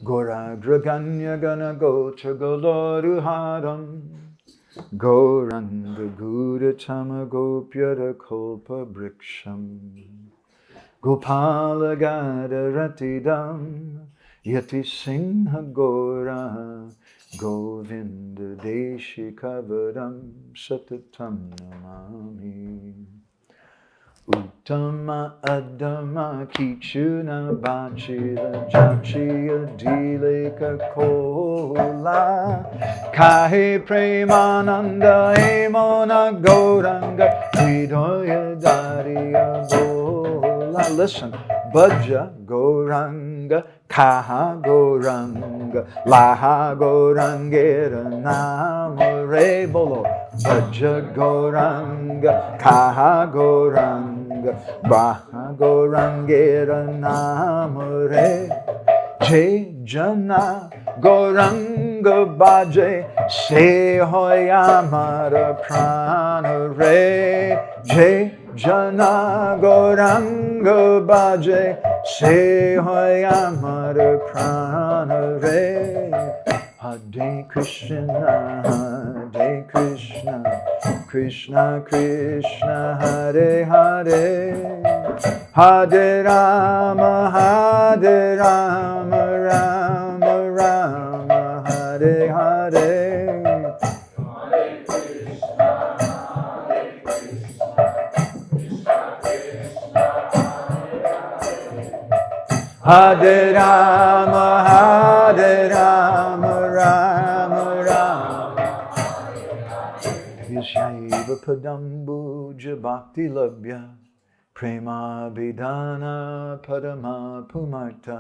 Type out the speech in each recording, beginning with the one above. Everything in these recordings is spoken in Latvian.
Goragraganya gana gotra goloruharam Goranga gudatama gopyara kolpa briksham Gopala gada ratidam Yati singha gora Govinda deshi kavadam satatam namami Uttama adama kichuna bachila jamchiya dileka kola Kahi premananda emona gauranga Hridoya dariya bola Listen, Bhaja Gauranga Kaha Gauranga Laha Gaurangera Namare Bolo Bhaja Gauranga Kaha Gauranga Baha Gaurangera Namare Jai Jana Gauranga Bhaje Se Hoyamara Prana Re Jai Jana Gauranga Bhaje Se Hoyamara Prana Re Hare Krishna Krishna Krishna Hare Hare Hare Rama Rama Rama Hare Hare Hare Rama Rama Rama Yashaiva Padambu Jabhakti Labhya Prema Bidana Padama Pumarta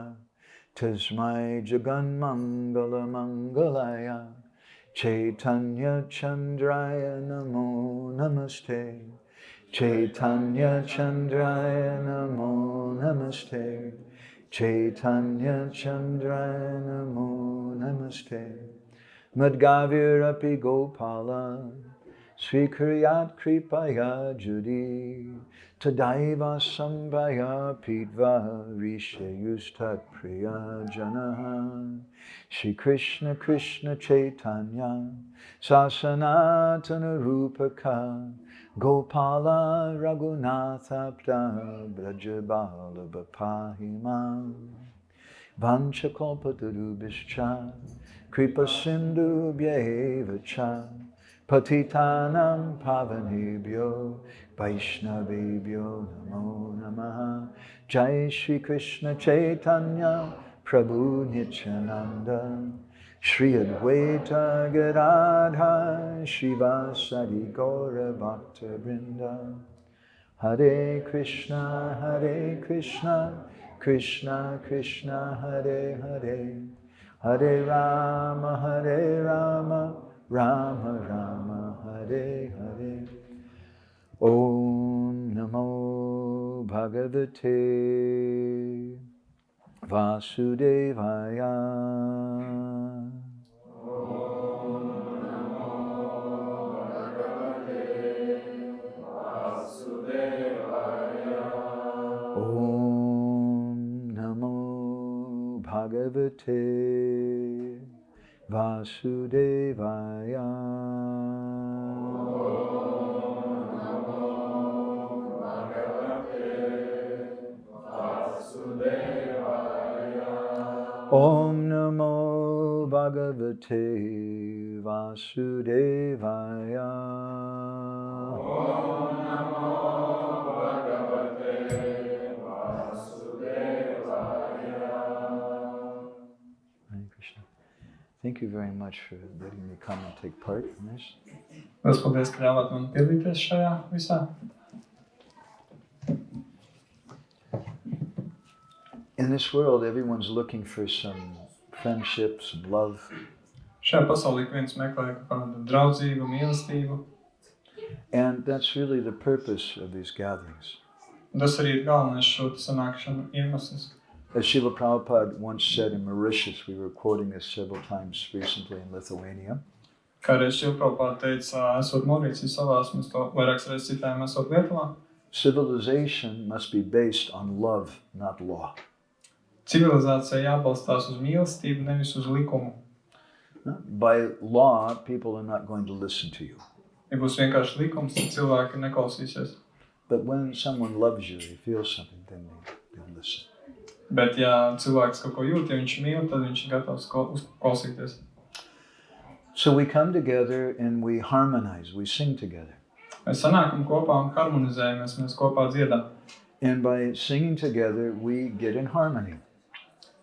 Tasmai Jagan Mangala Mangalaya Chaitanya Chandraya Namo Namaste Chaitanya Chandraya Namo Namaste Chaitanya Chandraya Namo Namaste Madgavirapi Gopala Svikriyat Kripaya Judi Tadaiva Sambhaya Pidva Rishayustat Priya Janaha Shri Krishna Krishna Chaitanya Sasanatana Rupaka Gopala Raghunatapta Brajabala Bapahimam Vanchakalpatarubhischa Kripa Sindhu Bhyevacha Patitanam Pavanebhyo Vaishnavebhyo Namo Namaha Jai Shri Krishna Chaitanya Prabhu Nityananda Shri Advaita Gadadha Shivasadi Gaura Bhakta Vrinda Hare Krishna Krishna Krishna Hare Hare Hare Rama Rama Rama Hare Hare Om Namo Bhagavate Vasudevaya Bhagavate Vasudevaya Om Namo Bhagavate Vasudevaya Om Namo Bhagavate Vasudevaya Hare Krishna. Thank you very much for letting me come and take part in this. Paldies, ka ļāvāt man piedalīties šajā visā. In this world, everyone's looking for some friendship, some love. Šajā pasaulē ik viens meklē kādu draudzību, mīlestību. And that's really the purpose of these gatherings. Tas arī ir galvenais šo sanākšanu iemesls. As Srila Prabhupada once said in Mauritius, we were quoting this several times recently in Lithuania. Kā reiz Srila Prabhupada teica, esot Maurīcijas salās, mēs to vairākas reizes citējam, esot Lietuvā. Civilization must be based on love, not law. Civilizācija jābalstās uz mīlestību, nevis uz likumu. By law, people are not going to listen to you. Ja būs vienkārši likums, tad cilvēki neklausīsies. But when someone loves you, they feel something, then they listen. Bet ja cilvēks kaut ko jūt, ja viņš mīl, tad viņš ir gatavs klausīties. So we come together and we harmonize, we sing together. Mēs sanākam kopā un harmonizējamies, mēs kopā dziedam. And by singing together, we get in harmony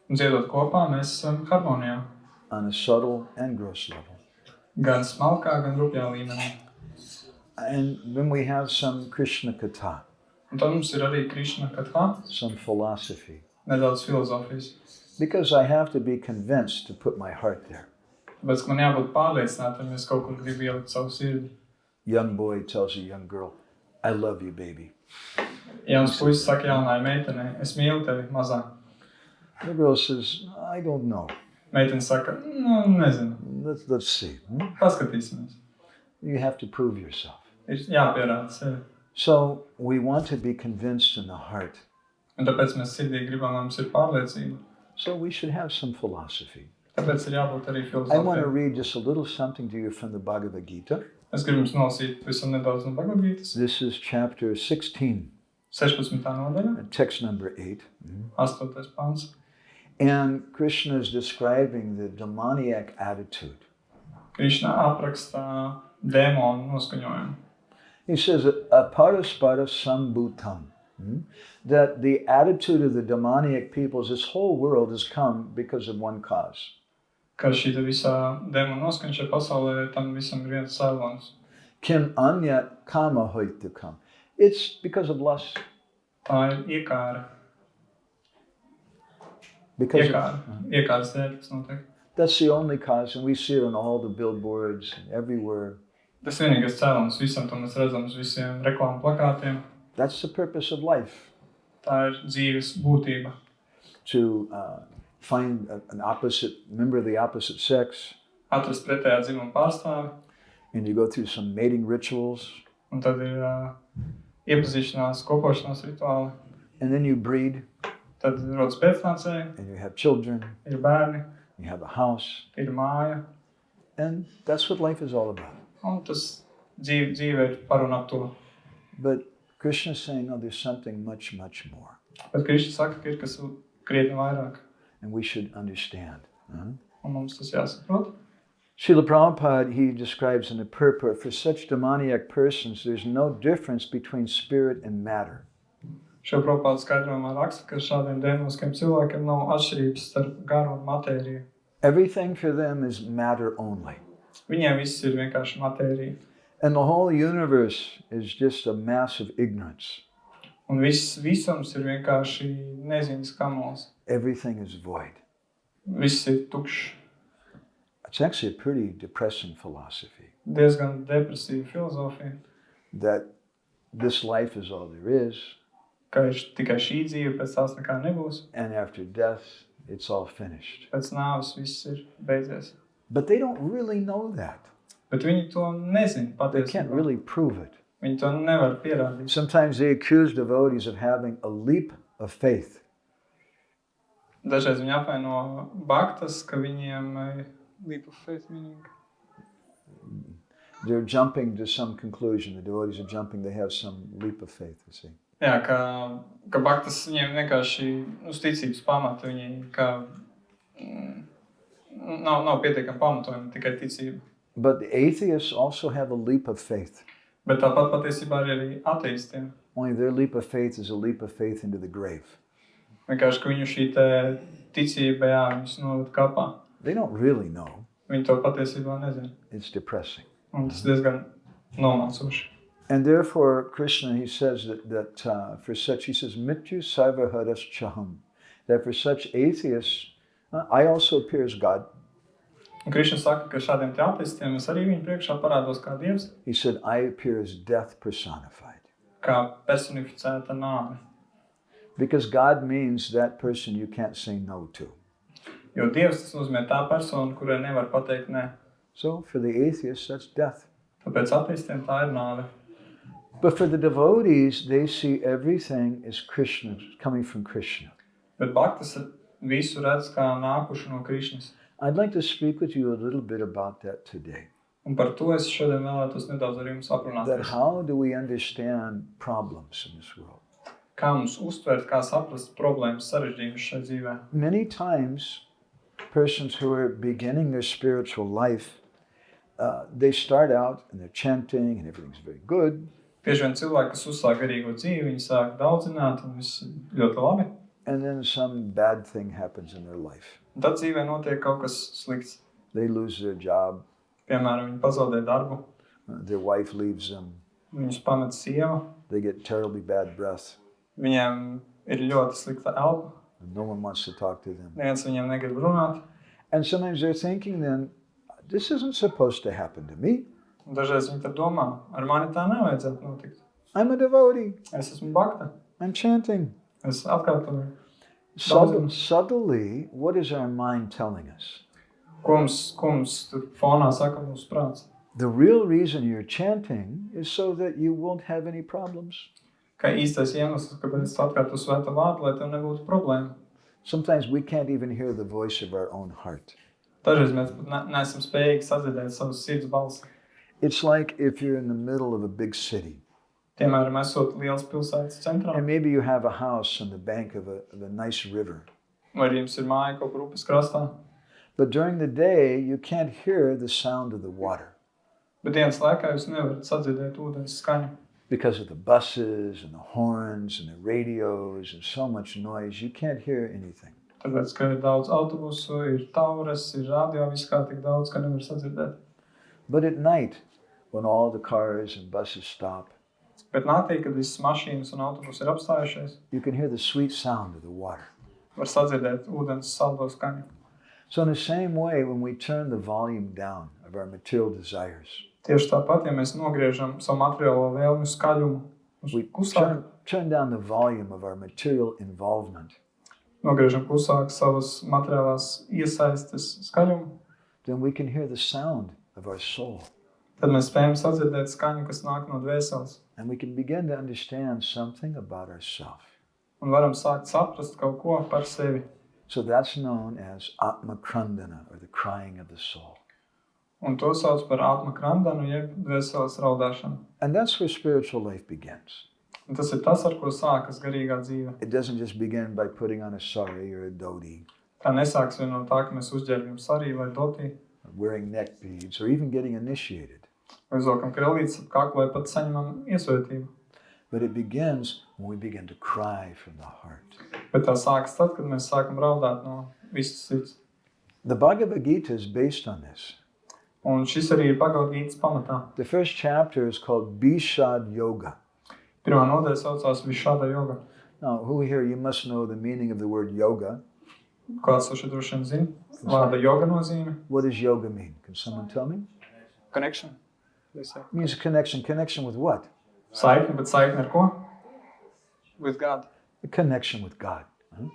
Un dziedot kopā, mēs esam harmonijā. on a subtle and gross level. Gan smalkā, gan rupjā līmenī. And then we have some Krishna katha, Un tad mums ir arī Krišna katha, some philosophy. nedaudz filozofijas. Because I have to be convinced to put my heart there. Tāpēc, ka man jābūt pārliecinātam, ja es kaut kur gribu ielikt savu sirdi. Young boy tells a young girl, I love you, baby. Jauns puisis saka jaunai meitenei, es mīlu tevi, mazā. The girl says, I don't know. Meitene saka, nezinu, Let's see. paskatīsimies. You have to prove yourself. Ir jāpierāda sevi. So we want to be convinced in the heart. Un tāpēc mēs sirdī gribam, lai mums ir pārliecība. So we should have some philosophy. Tāpēc ir jābūt arī I want to filozofijai. read just a little something to you from the Bhagavad-gītā. Es gribu jums nolasīt visam nedaudz no Bhagavad-gītas. This is chapter 16, 16. nodaļa, text number 8. 8. pāns. And Krishna is describing the demoniac attitude. Krišna aprakstā dēmonu noskaņojumu. He says, aparaspara-sambhūtam, that the attitude of the demoniac peoples, this whole world has come because of one cause. Ka šī visā dēmonu noskaņa šajā pasaulē, tam visam ir viens cēlonis. Kim anjat kāma-haitukam. It's because of lust. Tā ir iekāre. Because Iekāres dēļ, tas notiek. that's the only cause, and we see it on all the billboards and everywhere. Tas vienīgais cēlonis visam, to mēs redzam uz visiem reklāmu plakātiem. That's the purpose of life, Tā ir dzīves būtība. to find an opposite member of the opposite sex, Atrast pretējā dzimuma pārstāvi, and you go through some mating rituals, un tad ir iepazīšanās, kopošanās rituāli. and then you breed, Tad rodas pēcnācēji, and you have children, ir bērni, you have a house, ir māja. and that's what life is all about. Un tas dzīve ir par un ap to. But Krishna is saying, no, there's something much, much more, Bet Krišna saka, ka ir kas krietni vairāk. and we should understand. Un mums tas jāsaprot. Srila Prabhupada, he describes in the purport, for such demoniac persons, there's no difference between spirit and matter. Šo Prabhupāda skaidrojumā raksta, ka šādiem dēmoniskiem cilvēkiem nav atšķirības starp garu un matēriju. Everything for them is matter only. Viņiem viss ir vienkārši matērija. And the whole universe is just a mass of ignorance. Un visums ir vienkārši neziņas kamols. Everything is void. Viss ir tukšs. It's actually a pretty depressing philosophy, Diezgan depresīva filozofija. that this life is all there is, Ka ir tikai šī dzīve, pēc tās nekā nebūs. and after death, it's all finished. Pēc nāves viss ir beidzies. But they don't really know that. Bet viņi to nezin They can't patiesībā. really prove it. Viņi to nevar pierādīt. Sometimes they accuse devotees of having a leap of faith. Dažreiz viņi apvaino bhaktas, ka viņiem leap of faith meaning. They're jumping to some conclusion. The devotees are jumping, they have some leap of faith, you see. Jā, ka bhaktas viņiem vienkārši uz ticības pamata, viņi nav pietiekami pamatojumi, tikai ticība. But the atheists also have a leap of faith. Bet tāpat patiesībā ir arī ateistiem. Only their leap of faith is a leap of faith into the grave. Vienkārši, ka viņu šī te ticība, jā, viņus noved kapā. They don't really know. Viņi to patiesībā nezina. It's depressing. Un tas diezgan nomācoši. And therefore, Krishna, he says that for such, he says, Mityu sarvaharas chaham. That for such atheists, I also appear as God. Un Krišna saka, ka šādiem te ateistiem es arī viņu priekšā parādos kā Dievs, He said, I appear as death personified. kā personificēta nāve. Because God means that person you can't say no to. Jo Dievs tas nozīmē tā persona, kurai nevar pateikt nē. So for the atheists, that's death. Tāpēc ateistiem tā ir nāve. But for the devotees, they see everything as Krishna, coming from Krishna. Bet bhaktas visu redz kā nākuši no Krišnas. I'd like to speak with you a little bit about that today. Un par to es šodien vēlētos nedaudz ar jums That aprunāties. how do we understand problems in this world? Kā mums uztvert, kā saprast problēmas sarežģījumus šai dzīvē. Many times, persons who are beginning their spiritual life, they start out and they're chanting and everything's very good. Bieži vien cilvēki, kas uzsāk garīgo dzīvi, viņi sāk daudzināt un viss ļoti labi. And then some bad thing happens in their life. Un tad dzīvē notiek kaut kas slikts. They lose their job, Piemēram, viņi pazaudē darbu, their wife leaves them, viņus pamet sieva, they get terribly bad breath, viņiem ir ļoti slikta elpa, and no one wants to talk to them. neviens viņiem negrib runāt. And sometimes they're thinking then, this isn't supposed to happen to me. Un dažreiz viņi tad domā, ar mani tā nevajadzētu notikt. I'm a devotee, Es esmu bakta, I'm chanting. es atkārtoju. Subtly, what is our mind telling us? Ko mums tur fonā saka mūsu prāts? The real reason you're chanting is so that you won't have any problems. Ka īstais iemesls, kāpēc es atkārtoju svēto vārdu, lai tev nebūtu problēma. Sometimes we can't even hear the voice of our own heart. Dažreiz mēs pat neesam spējīgi sadzirdēt savas sirds balsi. It's like if you're in the middle of a big city, Piemēram, esot liels pilsētas centrā, and maybe you have a house on the bank of a nice river. vai arī jums ir māja kaut kur upes krastā. But during the day, you can't hear the sound of the water Bet dienas laikā jūs nevarat sadzirdēt ūdens skaņu. because of the buses and the horns and the radios and so much noise. You can't hear anything. Tāpēc, ka ir daudz autobusu, ir taures, ir radio, viss kā tik daudz, ka nevar sadzirdēt. But at night, when all the cars and buses stop, Bet naktī, kad visas mašīnas un autobusi ir apstājušies, you can hear the sweet sound of the water. var sadzirdēt ūdens saldo skaņu. So in the same way, when we turn the volume down of our material desires, Tieši tāpat, ja mēs nogriežam savu materiālo vēlmi skaļumu uz we klusāk, turn down the volume of our material involvement, nogriežam klusāk savas materiālās iesaistes skaļumu, then we can hear the sound of our soul. tad mēs spējam sadzirdēt skaņu, kas nāk no dvēseles. And we can begin to understand something about ourselves. Un varam sākt saprast kaut ko par sevi. So that's known as atma-krandana, or the crying of the soul. Un to sauc par atma krandanu, jeb dvēseles raudāšanu. And that's where spiritual life begins. Un tas ir tas, ar ko sākas garīgā dzīve. It doesn't just begin by putting on a sari or a dhoti, Tā nesāks vien no tā, ka mēs uzģērbjam sarī vai dotī, or wearing neck beads, or even getting initiated. vai uzvelkam krellītes ap kaklu, vai pat saņemam iesvētību. But it begins when we begin to cry from the heart. Bet tā sākas tad, kad mēs sākam raudāt no visas sirds. The Bhagavad-gītā is based on this. Un šis arī ir Bhagavad-gītas pamatā. The first chapter is called Bishad Yoga. Pirmā nodaļa saucās Višāda joga. Now, who here, you must know the meaning of the word yoga. Kāds to šeit droši vien zina? Vārda joga nozīme. What does yoga mean? Can someone tell me? Connection. It It means connection. Connection with what? Saikne, bet saikne ar ko? With God. A connection with God.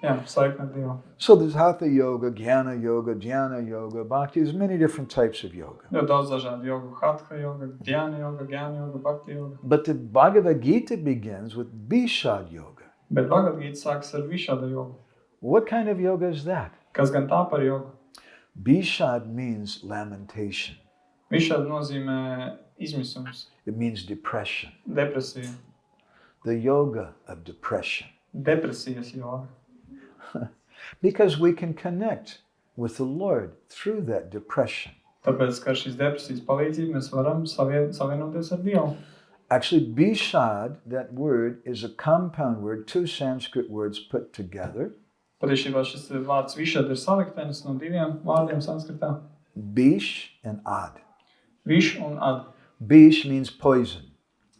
Jā, saikne ar Dievu. So there's hatha yoga, jnana yoga, bhakti. There's many different types of yoga. Ļoti daudz dažādu jogu. Hatha yoga, dhyana yoga, gyāna yoga, bhakti yoga. But the Bhagavad-gītā begins with Bishad yoga. Bet Bhagavad-gīta sākas ar Višāda jogu. What kind of yoga is that? Kas gan tā par jogu? Bishad means lamentation. Višāda nozīmē izmisums, It means depression. depresija, The yoga of depression. depresijas joga. Because we can connect with the Lord through that depression. Tāpēc, ka ar šīs depresijas palīdzību mēs varam savienoties ar Dievu. Actually, Bishad, that word, is a compound word, two Sanskrit words put together. Patiesībā šis vārds Višāda ir saliktenis no diviem vārdiem sanskritā. Bish and ad. Viš un ad. Bish means poison,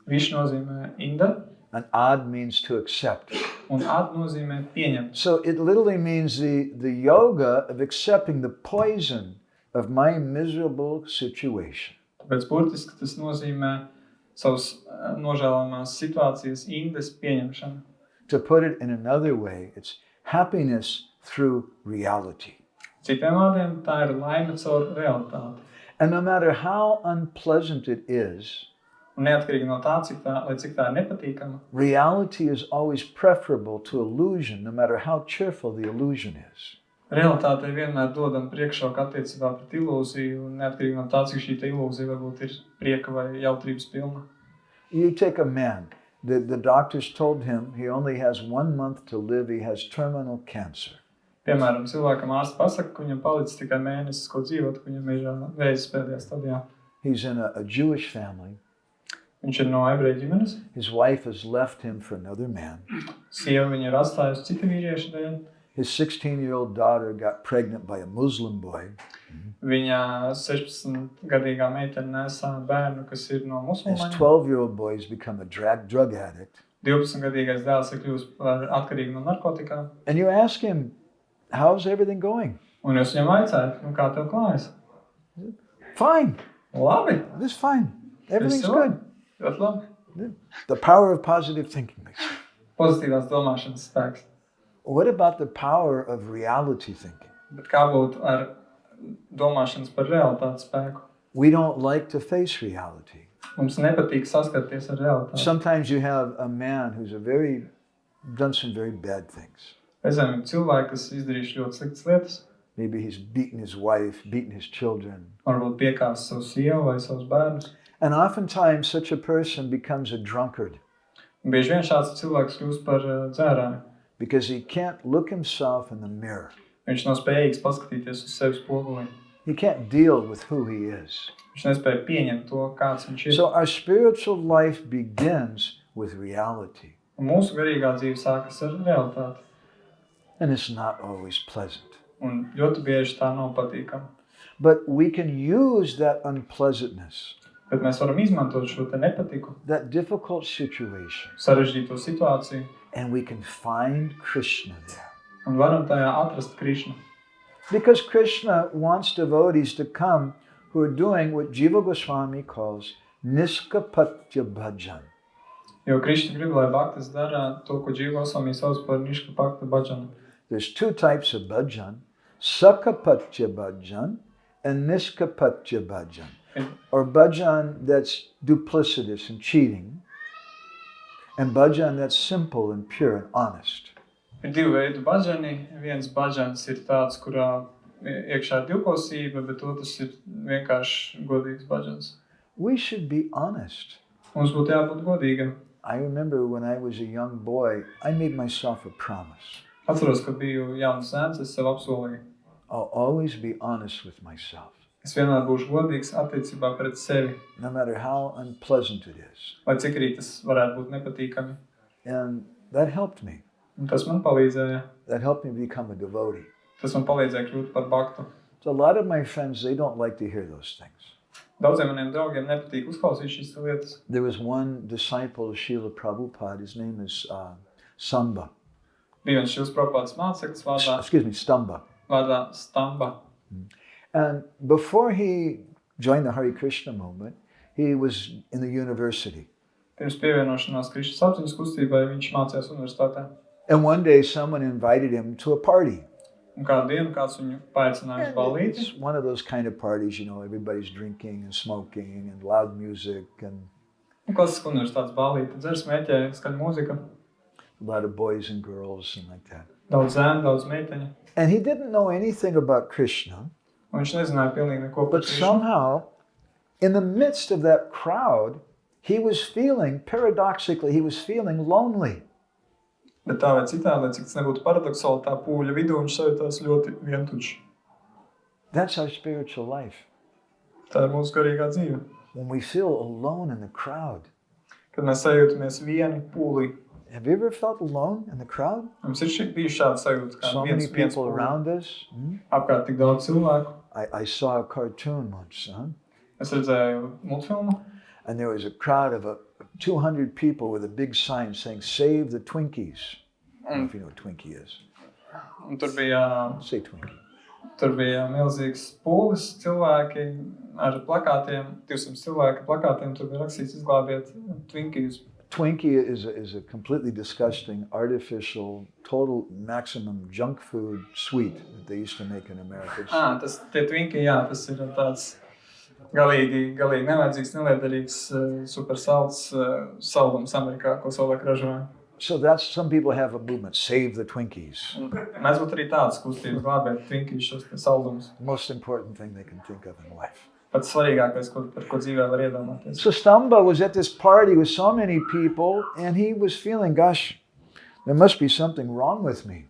Viš nozīmē inde, and ad means to accept. un ad nozīmē pieņemt. So it literally means the yoga of accepting the poison of my miserable situation. Tāpēc burtiski tas nozīmē savas nožēlāmās situācijas indes pieņemšanu. To put it in another way, it's happiness through reality. Citiem vārdiem, tā ir laime caur realitāti. And no matter how unpleasant it is, Un neatkarīgi no tā, cik tā ir nepatīkama, reality is always preferable to illusion, no matter how cheerful the illusion is. realitāte vienmēr dodam priekšroku attiecībā pret ilūziju, un neatkarīgi no tā, cik šī ilūzija varbūt ir prieka vai jautrības pilna. You take a man, the doctors told him he only has 1 month to live, he has terminal cancer. Piemēram, cilvēkam ārsts pasaka, ka viņam palicis tikai mēnesis, ko dzīvot, ka viņam ir vēzis pēdējā stadijā. He's in a Jewish family. Viņš ir no ebreju ģimenes. His wife has left him for another man. Sieva viņu ir atstājusi cita vīrieša dēļ. His 16-year-old daughter got pregnant by a Muslim boy. Viņa 16-gadīgā meitene nesā bērnu, kas ir no His musulmaņiem. 12-year-old boy has become a drug addict. 12-gadīgais dēls ir kļūst atkarīgi no narkotikām. And you ask him, how's everything going? Un jūs viņam vaicājat, kā tev klājas? Fine. Labi. This is fine. Everything's Visu good. Ļoti labi. The power of positive thinking. Pozitīvās domāšanas spēks. What about the power of reality thinking? Bet kā būtu ar domāšanas par realitātes spēku? We don't like to face reality. Mums nepatīk saskarties ar realitāti. Sometimes you have a man who's done some very bad things. Reizēm ir cilvēki, kas izdarījuši ļoti sliktas lietas. Maybe he's beaten his wife, beaten his children. Varbūt piekāpst savu sievu vai savus bērnus. And oftentimes such a person becomes a drunkard Un bieži vien šāds cilvēks kļūst par dzērāju. because he can't look himself in the mirror. Viņš nav spējīgs paskatīties uz sevi spogulī. He can't deal with who he is. Viņš nespēja pieņemt to, kāds viņš ir. So our spiritual life begins with reality. Un mūsu garīgā dzīve sākas ar realitāti. And it's not always pleasant. Un ļoti bieži tā nav patīkama. But we can use that unpleasantness, Bet mēs varam izmantot šo te nepatiku, that difficult situation, sarežģīto situāciju, and we can find Krishna there. un varam tajā atrast Krišnu. Because Krishna wants devotees to come who are doing what Jiva Goswami calls niskapatya bhajan. Jo Krišna grib, lai bhaktas dara to, ko Džīva Gosvami sauc par niškapakta bhajanu. There's 2 types of bhajan, sakapatya bhajan and niskapatya bhajan. Or bhajan that's duplicitous and cheating, and bhajan that's simple and pure and honest. Ir 2 veidi bhajani. Viens bhajans ir tāds, kurā iekšā ir divkosība, bet otrs ir vienkārši godīgs bhajans. We should be honest. Mums būtu jābūt godīgam. I remember when I was a young boy, I made myself a promise. Atceros, kad biju jauns zēns, es sev apsolīju. I'll always be honest with myself, Es vienmēr būšu godīgs attiecībā pret sevi, no matter how unpleasant it is. lai cik arī tas varētu būt nepatīkami. And that helped me. Un tas man palīdzēja. That helped me become a devotee. Tas man palīdzēja kļūt par bhaktu. So a lot of my friends, they don't like to hear those things. Daudziem maniem draugiem nepatīk uzklausīt šīs lietas. There was one disciple of Srila Prabhupada, his name is Samba. Bija viens šīs Prabhupādas māceklis Stamba. vārdā Stamba. And before he joined the Hare Krishna movement, he was in the university. Pirms pievienošanās Krišnas apziņas kustībai viņš mācījās universitātē. And one day someone invited him to a party. Un kādu dienu kāds viņu paaicināja uz ballīti. It's one of those kind of parties, you know, everybody's drinking and smoking and loud music and Un klasiska universitātes ballīti. Dzer, smēķē, skaļ mūzika. a lot of boys and girls and like that. Daudz zēnu, daudz meiteņu. And he didn't know anything about Krishna, Un viņš nezināja pilnīgi neko par but Krišnu. somehow, in the midst of that crowd, he was feeling, paradoxically, he was feeling lonely. Bet tā vai citādi, lai cik tas nebūtu paradoksāli, tā pūļa vidū viņš sajūtās ļoti vientuļš. That's our spiritual life. Tā ir mūsu garīgā dzīve. When we feel alone in the crowd. Kad mēs sajūtamies vieni pūlī. Have you ever felt alone in the crowd? Mums ir bijis šāds sajūta, kā So many viens people pūlī. around us. Apkārt tik daudz cilvēku. I saw a cartoon once, Es redzēju multfilmu, and there was a crowd of 200 people with a big sign saying, "Save the Twinkies." I don't know if you know what Twinkie is. un tur bija Say Twinkie. milzīgs pūlis cilvēki ar plakātiem, 200 cilvēki plakātiem, tur bija rakstīts izglābiet Twinkijus. Twinkie is a completely disgusting, artificial, total maximum junk food sweet that they used to make in America. Tie Twinkiji, jā, tas ir tāds galīgi nevajadzīgs, neliederīgs, super salds saldums Amerikā, ko savulaik ražoja. So that's, some people have a movement, save the Twinkies. Mēs būtu arī tādas kustības glābēt Twinkies šos saldumus. Most important thing they can think of in life. Pats svarīgākais, par ko dzīvē var iedomāties. So Stamba was at this party with so many people, and he was feeling, gosh, there must be something wrong with me.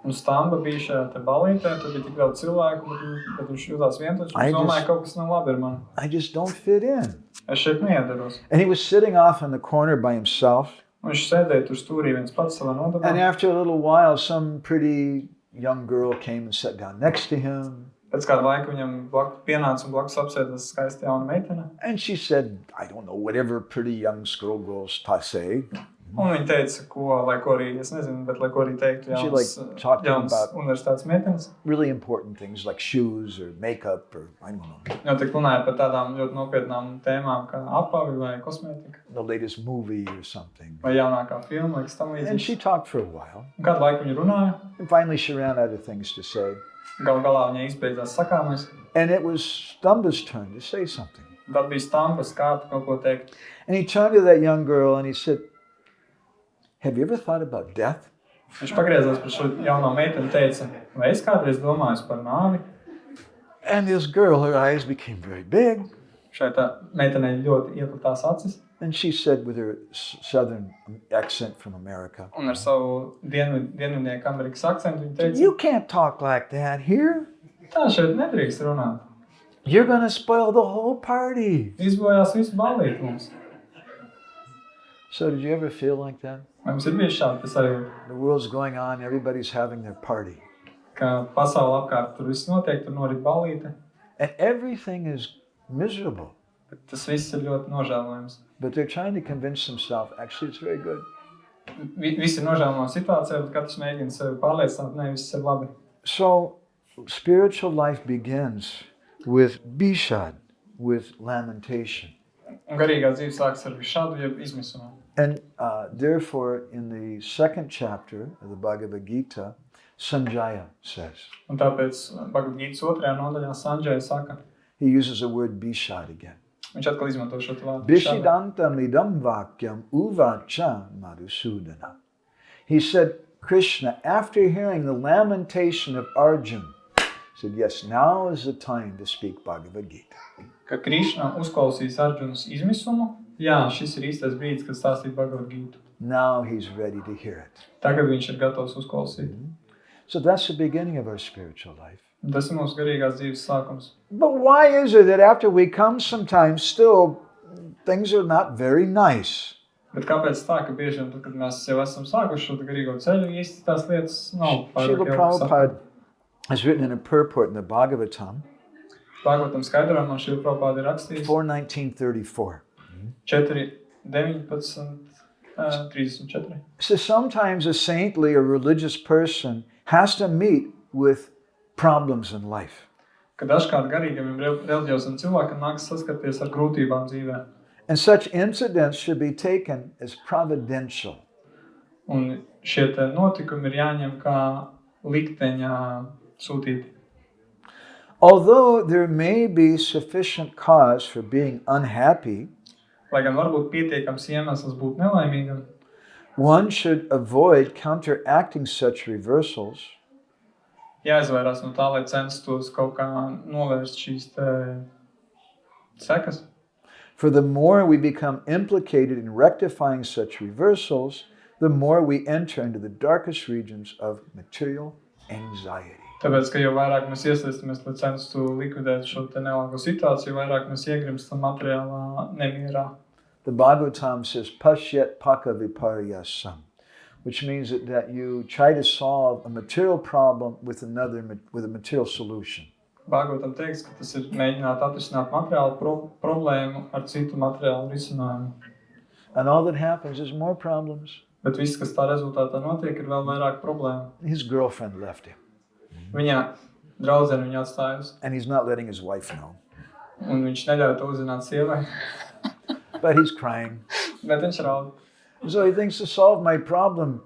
Un Stamba bija šajā te balītē, tur bija tik daudz cilvēku, bet viņš jutās vientuļš, viņš domāja, kaut kas nav labi ar mani. I just don't fit in. Es šeit neiedaros. And he was sitting off in the corner by himself. Un viņš sēdēja tur stūrī viens pats savā nodabā. And after a little while, some pretty young girl came and sat down next to him. Pēc kāda laika viņam pienāca un blakus apsēdās skaista jauna meitene. And she said, I don't know, whatever pretty young schoolgirls say. Un viņa teica, lai ko arī, es nezinu, bet lai ko arī teiktu jaunas universitātes meitenes. Really important things like shoes or makeup or I don't know. Jau tik runāja par tādām ļoti nopietnām tēmām kā apavi vai kosmētika. The latest movie or something. Vai jaunākā filma, vai kas tam līdzīgs. And she talked for a while. Un kādu laiku viņa runāja. And finally she ran out of things to say. Galu galā viņai izbeidzās sakāmais. And it was Stamba's turn to say something. Tad bija Stambas kārta kaut ko teikt. And he turned to that young girl and he said, have you ever thought about death? Viņš pagriezās par šo jauno meiteni un teica, vai es kādreiz domāju par nāvi? And this girl, her eyes became very big. Šai tā meitenei ļoti ieplatās acis. And she said with her southern accent from America, un ar savu dienvidnieku Amerikas akcentu viņa teica, you can't talk like that here. Tā šeit nedrīkst runāt. You're going to spoil the whole party. Izbojās visu ballīti mums. So did you ever feel like that? Vai mums ir bijis šādi tas arī? The world's going on, everybody's having their party. Ka pasaule apkārt tur viss notiek, tur norit ballīte. And everything is miserable. Bet tas viss ir ļoti nožēlojams. But they're trying to convince themselves, actually it's very good. Visi ir nožēlojami situācijā, bet katrs mēģina sevi pārliecināt, ne, viss ir labi. So spiritual life begins with bishad, with lamentation. Un garīgā dzīve sākas ar bishadu, jeb izmisumu. And therefore, in the second chapter of the Bhagavad-gītā, Sanjaya says. Un tāpēc Bhagavad-gītas 2. nodaļā Sanjaya saka. He uses the word bishad again. Viņš atkal izmanto šo vārdu. Bishidantam idam vakyam uvacha Madhusudana. He said, Krishna, after hearing the lamentation of Arjuna, said, yes, now is the time to speak Bhagavad-gītā. Ka Krishna uzklausīs Arjunas izmisumu, jā, šis ir īstais brīdis, kad stāstīt Bhagavad-gītu. Now he's ready to hear it. Tagad viņš ir gatavs uzklausīt. So that's the beginning of our spiritual life. Tas ir mūsu garīgās dzīves sākums. But why is it that after we come sometimes still things are not very nice? Bet kāpēc tā, ka bieži vien, kad mēs jau esam sākuši šo garīgo ceļu, īsti tās lietas nav pārāk Prabhupada has written in a purport in the Bhagavatam. Bhagavatam skaidrojumā Šrila Prabhupada ir rakstījis 4:19-34. 4:19-34. So sometimes a saintly or religious person has to meet with problems in life. Ka dažkārt garīgiem reliģiozam cilvēkam nāks saskarties ar grūtībām dzīvē. And such incidents should be taken as providential. Un šie te notikumi ir jāņem kā likteņa sūtīti. Although there may be sufficient cause for being unhappy, lai gan varbūt pietiekams iemesls būt nelaimīgam, one should avoid counteracting such reversals. Jāizvairās no tā, lai censtos kaut kā novērst šīs te sekas. For the more we become implicated in rectifying such reversals, the more we enter into the darkest regions of material anxiety. Tāpēc, ka jau vairāk mēs iesaistamies, lai censtu likvidēt šo te nelāgo situāciju, vairāk mēs iegrimstam materiālā nemierā. The Bhagavatam says, Pashyat paka viparyasam, which means that you try to solve a material problem with a material solution. Bhagavatam teiks, ka tas ir mēģināt atrisināt materiālu problēmu ar citu materiālu risinājumu. And all that happens is more problems. Bet viss, kas tā rezultātā notiek, ir vēl vairāk problēmu. His girlfriend left him. Viņa draudzene viņu atstājusi. And he's not letting his wife know. Un viņš neļauj to uzzināt sievai. But he's crying. Bet viņš raud. So he thinks, to solve my problem,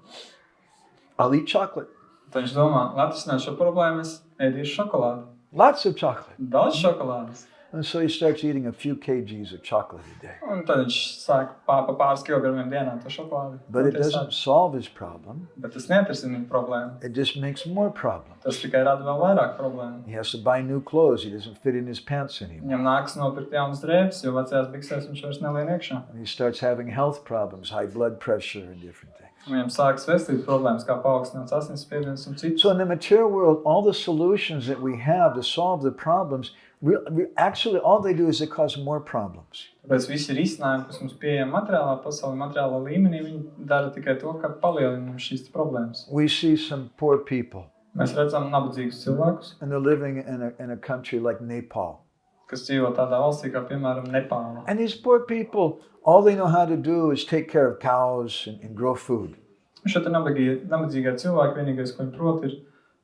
I'll eat chocolate. Tad viņš domā, lai atrisināt šo problēmu, es ēdīšu šokolādi. Lots of chocolate. Daudz šokolādes. And so he starts eating a few kgs of chocolate a day. Un tad viņš sāk pa pāris kilogramiem dienā to šokolādi. But it doesn't solve his problem. Bet tas neatrisina viņa problēmu. It just makes more problems. Tas tikai rada vēl vairāk problēmu. He has to buy new clothes. He doesn't fit in his pants anymore. Viņam nākas nopirkt jaunas drēbes, jo vecajās biksēs viņš vairs nelien iekšā. And he starts having health problems, high blood pressure and different things. Viņam sākas veselības problēmas, kā paaugstināts asinsspiediens un citas. So in the material world, all the solutions that we have to solve the problems, actually all they do is they cause more problems. Tāpēc visi risinājumi, kas mums pieejami materiālā pasaulē, materiālā līmenī, viņi dara tikai to, ka palielina šīs problēmas. We see some poor people. Mēs redzam nabadzīgus cilvēkus, And they're living in a country like Nepal. kas dzīvo tādā valstī kā, piemēram, Nepāla. And these poor people, all they know how to do is take care of cows and grow food. Šeit nabadzīgie cilvēki vienīgais, ko viņi prot, ir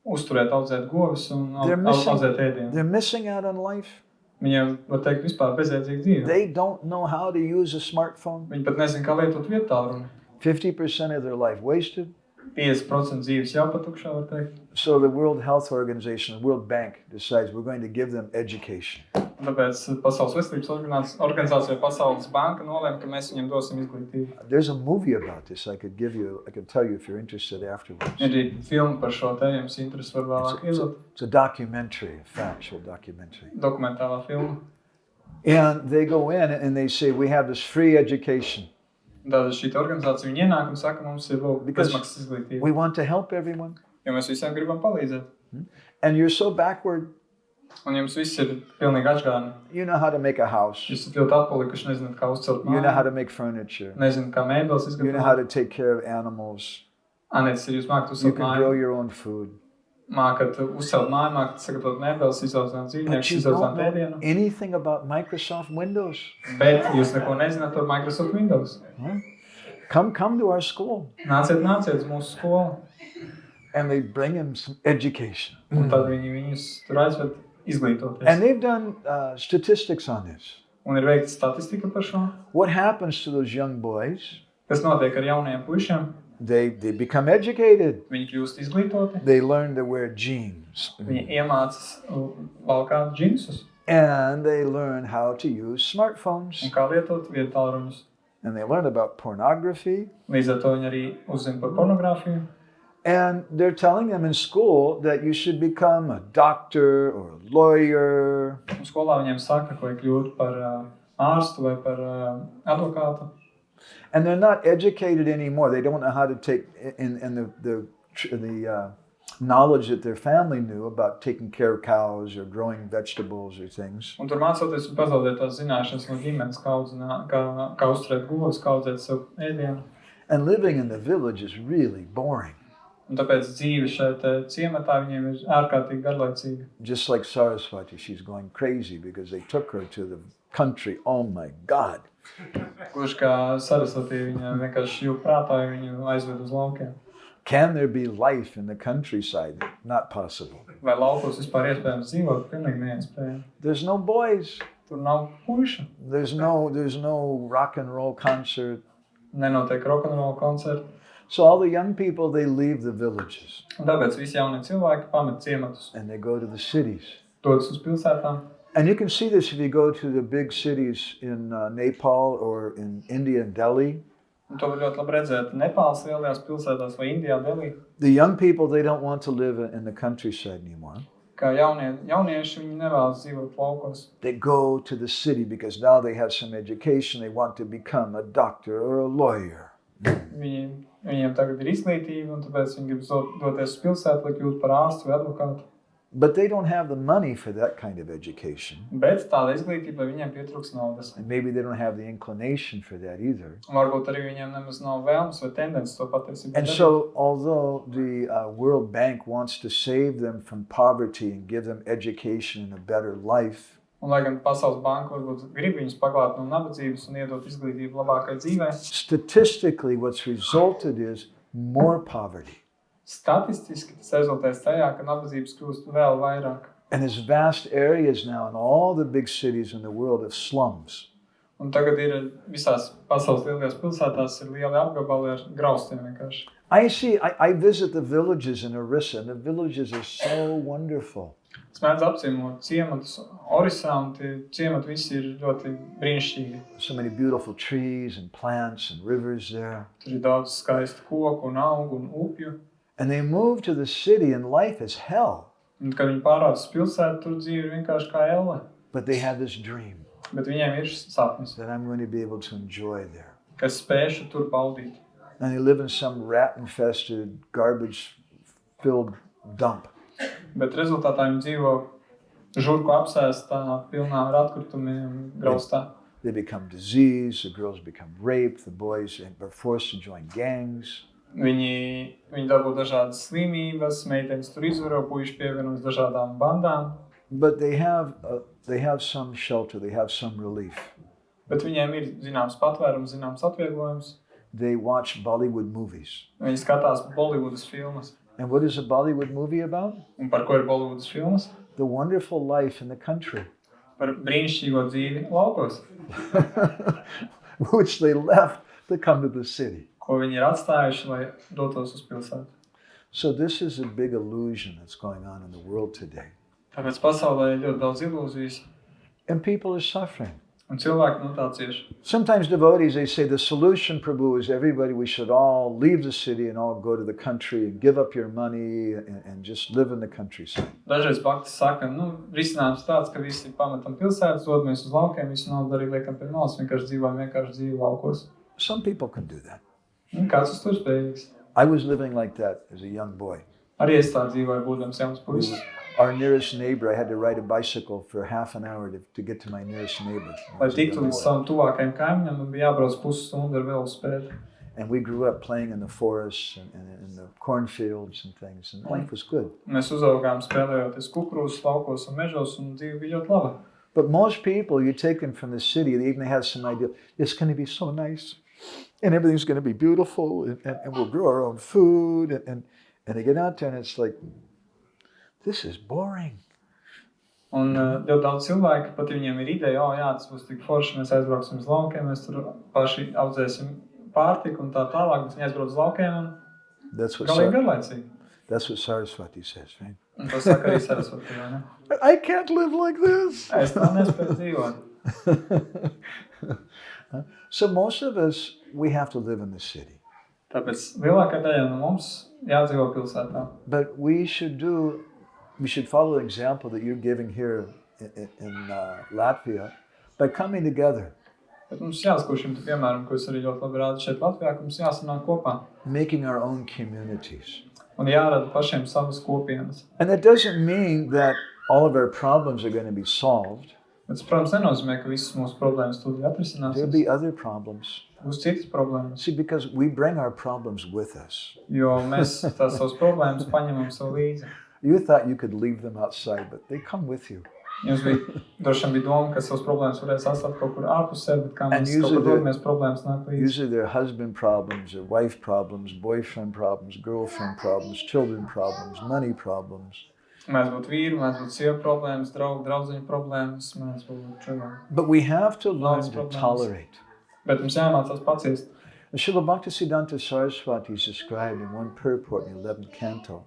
uzturēt, audzēt govis un audzēt ēdienu. They're missing out on life. Viņiem, var teikt, vispār bezjēdzīga dzīve. They don't know how to use a smartphone. Viņi pat nezin, kā lietot vietālruni. 50% of their life wasted. 50% dzīves jau patukšā, var teikt. So the World Health Organization, the World Bank decides we're going to give them education. Un tāpēc Pasaules veselības organizācija Pasaules banka nolēma, ka mēs viņiem dosim izglītību. There's a movie about this I could tell you if you're interested afterwards. Ir arī filma par šo te, jums interesi var vēlāk ielūt. It's a documentary, a factual documentary. Dokumentālā filma. And they go in and they say, we have this free education. Tātad šī organizācija viņi ienāk un saka, mums ir bezmaksas izglītība. We want to help everyone. Jo mēs visiem gribam palīdzēt. And you're so backward. Un jums viss ir pilnīgi atžgāni. You know how to make a house. Jūs esat ļoti atpalikuši, nezināt, kā uzcelt You know how māju. to make furniture. Nezināt, kā mēbeles You know how izgatavot. to take care of animals. Anītis ir jūs mākat You uzcelt can grow māju. your own food. Mākat uzcelt māju, mākat sagatavot mēbeles, izaudzināt But dzīvniekus, you don't izaudzināt know ēdienu. anything about Microsoft Windows. Bet jūs neko nezināt par Microsoft Windows. Huh? Come to our school. Nāciet uz mūsu skolu. And they bring him some education. Un tad viņus tur aizved izglītoties. And they've done statistics on this. Un ir veikta statistika par šo. What happens to those young boys? Kas notiek ar jaunajiem puišiem? They become educated. Viņi kļūst izglītoti. They learn to wear jeans. Viņi iemācas valkāt džinsus. And they learn how to use smartphones. Un kā lietot vietālruņus. And they learn about pornography. Līdz ar to viņi arī uzzina par pornogrāfiju. And they're telling them in school that you should become a doctor or a lawyer. Un skolā viņiem saka, ka vajag kļūt par ārstu vai par advokātu. And they're not educated anymore. They don't know how to take in the knowledge that their family knew about taking care of cows or growing vegetables or things. Un tur mācoties un pazaudēt tās zināšanas no ģimenes, kā uzturēt govs, kā audzēt savu ēdienu. And living in the village is really boring. Un tāpēc dzīve šeit ciematā viņiem ir ārkārtīgi garlaicīga. Just like Saraswati, she's going crazy because they took her to the country. Oh my God. Kurš kā Sarasvatī viņa vienkārši jūg prātā, ja viņu aizved uz laukiem. Can there be life in the countryside? Not possible. Vai laukos vispār iespējams dzīvot? Pilnīgi neiespējami. There's no boys. Tur nav puiša. There's no rock and roll concert. Nenotiek rock'n'roll koncerti. So all the young people, they leave the villages. Un tāpēc visi jaunie cilvēki pamet ciematus. And they go to the cities. Dodas uz pilsētām. And you can see this if you go to the big cities in Nepal or in India and Delhi. Un to var ļoti labi redzēt Nepāles lielajās pilsētās vai Indijā, Delī. The young people, they don't want to live in the countryside anymore. Kā jaunieši, viņi nevēlas dzīvot laukos. They go to the city because now they have some education. They want to become a doctor or a lawyer. Viņiem tagad ir izglītība, un tāpēc viņi grib doties uz pilsētu, lai kļūtu par ārstu vai advokātu. But they don't have the money for that kind of education. Bet tāda izglītība viņiem pietrūks naudas. And maybe they don't have the inclination for that either. Un varbūt arī viņiem nemaz nav vēlmes vai tendences to patiesībā. And so, although the World Bank wants to save them from poverty and give them education and a better life, Un lai gan Pasaules banka varbūt grib viņus paglābt no nabadzības un iedot izglītību labākai dzīvē, statistically what's resulted is more poverty. Statistiski tas rezultēs tajā, ka nabadzības kļūst vēl vairāk. And there's vast areas now in all the big cities in the world of slums. Un tagad ir visās pasaules lielajās pilsētās ir lieli apgabali ar graustiem vienkārši. I visit the villages in Orissa, and the villages are so wonderful. Es mēdzu apciemot ciematus Orisā, un tie ciemati visi ir ļoti brīnišķīgi. So many beautiful trees and plants and rivers there. Tur ir daudz skaistu koku un augu un upju. And they move to the city and life is hell. Un, kad viņi pārāda uz pilsētu, tur dzīve ir vienkārši kā elle. But they have this dream Bet viņiem ir sapnis, that I'm going to be able to enjoy there. ka es spēšu tur baudīt. And they live in some rat-infested, garbage-filled dump. Bet rezultātā viņi dzīvo žurku apsēstā, pilnā ar atkritumiem graustā. They become diseased, the girls become raped, the boys are forced to join gangs. Viņi dabū dažādas slimības, meitenes tur izvaro, puiši pievienojas dažādām bandām. But they have some shelter, they have some relief. Bet viņiem ir zināms patvērums, zināms atvieglojums. They watch Bollywood movies. Viņi skatās Bollywoodas filmas. And what is a Bollywood movie about? Un par ko ir Bollywoodas filmas? The wonderful life in the country, Par brīnišķīgo dzīvi laukos, which they left to come to the city. ko viņi ir atstājuši, lai dotos uz pilsētu. So this is a big illusion that's going on in the world today. Tāpēc pasaulē ir ļoti daudz ilūzijas, And people are suffering. un cilvēki no tā cieši. Sometimes devotees, they say the solution, Prabhu, is everybody, we should all leave the city and all go to the country and give up your money and just live in the countryside. Dažreiz bhakti saka, risinājums tāds, ka visi pametam pilsētas, dodamies uz laukiem, visu naudu arī liekam pie malas, vienkārši dzīvi laukos. Some people can do that. Un kāds uz to ir spējīgs? I was living like that as a young boy. Arī es tā dzīvoju, būdams jauns puisis. Our nearest neighbor, I had to ride a bicycle for half an hour to get to my nearest neighbor. Lai tiktu līdz savam tuvākajam kaimiņam, man bija jābrauc pusstundu ar velosipēdu. And we grew up playing in the forests and in the cornfields and things, and life was good. Mēs uzaugām spēlējoties kukurūzas laukos un mežos, un dzīve bija ļoti laba. But most people, you take them from the city, they even have some idea, it's going to be so nice, and everything's going to be beautiful, and we'll grow our own food, and they get out there and it's like, this is boring. Un ļoti daudz cilvēki, pat viņiem ir ideja, tas būs tik forši, mēs aizbrauksim uz laukiem, mēs tur paši audzēsim pārtiku un tā tālāk, bet viņi aizbrauc uz laukiem un galīgi garlaicīgi. That's what Saraswati says, right? Un to saka arī Saraswati, vai ne? I can't live like this. Es tā nespēju dzīvot. So most of us, we have to live in the city. Tāpēc lielākā daļa no mums jādzīvo pilsētā. But we should follow the example that you're giving here in Latvia by coming together. Bet mums jāsako šim piemēram, ko es arī ļoti labi rādu šeit Latvijā, ka mums jāsanāk kopā. Making our own communities. Un jārada pašiem savas kopienas. And that doesn't mean that all of our problems are going to be solved. Bet, protams, nenozīmē, ka visas mūsu problēmas tūlīt atrisināsies. There'll be other problems. Būs citas problēmas. See, because we bring our problems with us. Jo mēs tās savas problēmas paņemam sev līdzi. You thought you could leave them outside, but they come with you. Jums droši vien bija doma, ka savas problēmas varēs atstāt kaut kur ārpusē, bet kā mēs kaut kur dodamies, problēmas nāk līdzi. Usually they're husband problems, or wife problems, boyfriend problems, girlfriend problems, children problems, money problems. Mēs būtu vīri, mēs būtu sieva problēmas, draudzeņu problēmas, mēs būtu... But we have to learn to tolerate. Bet mums jāmācās paciest. Srila Bhaktisiddhanta Saraswati is described in one purport in the 11th canto.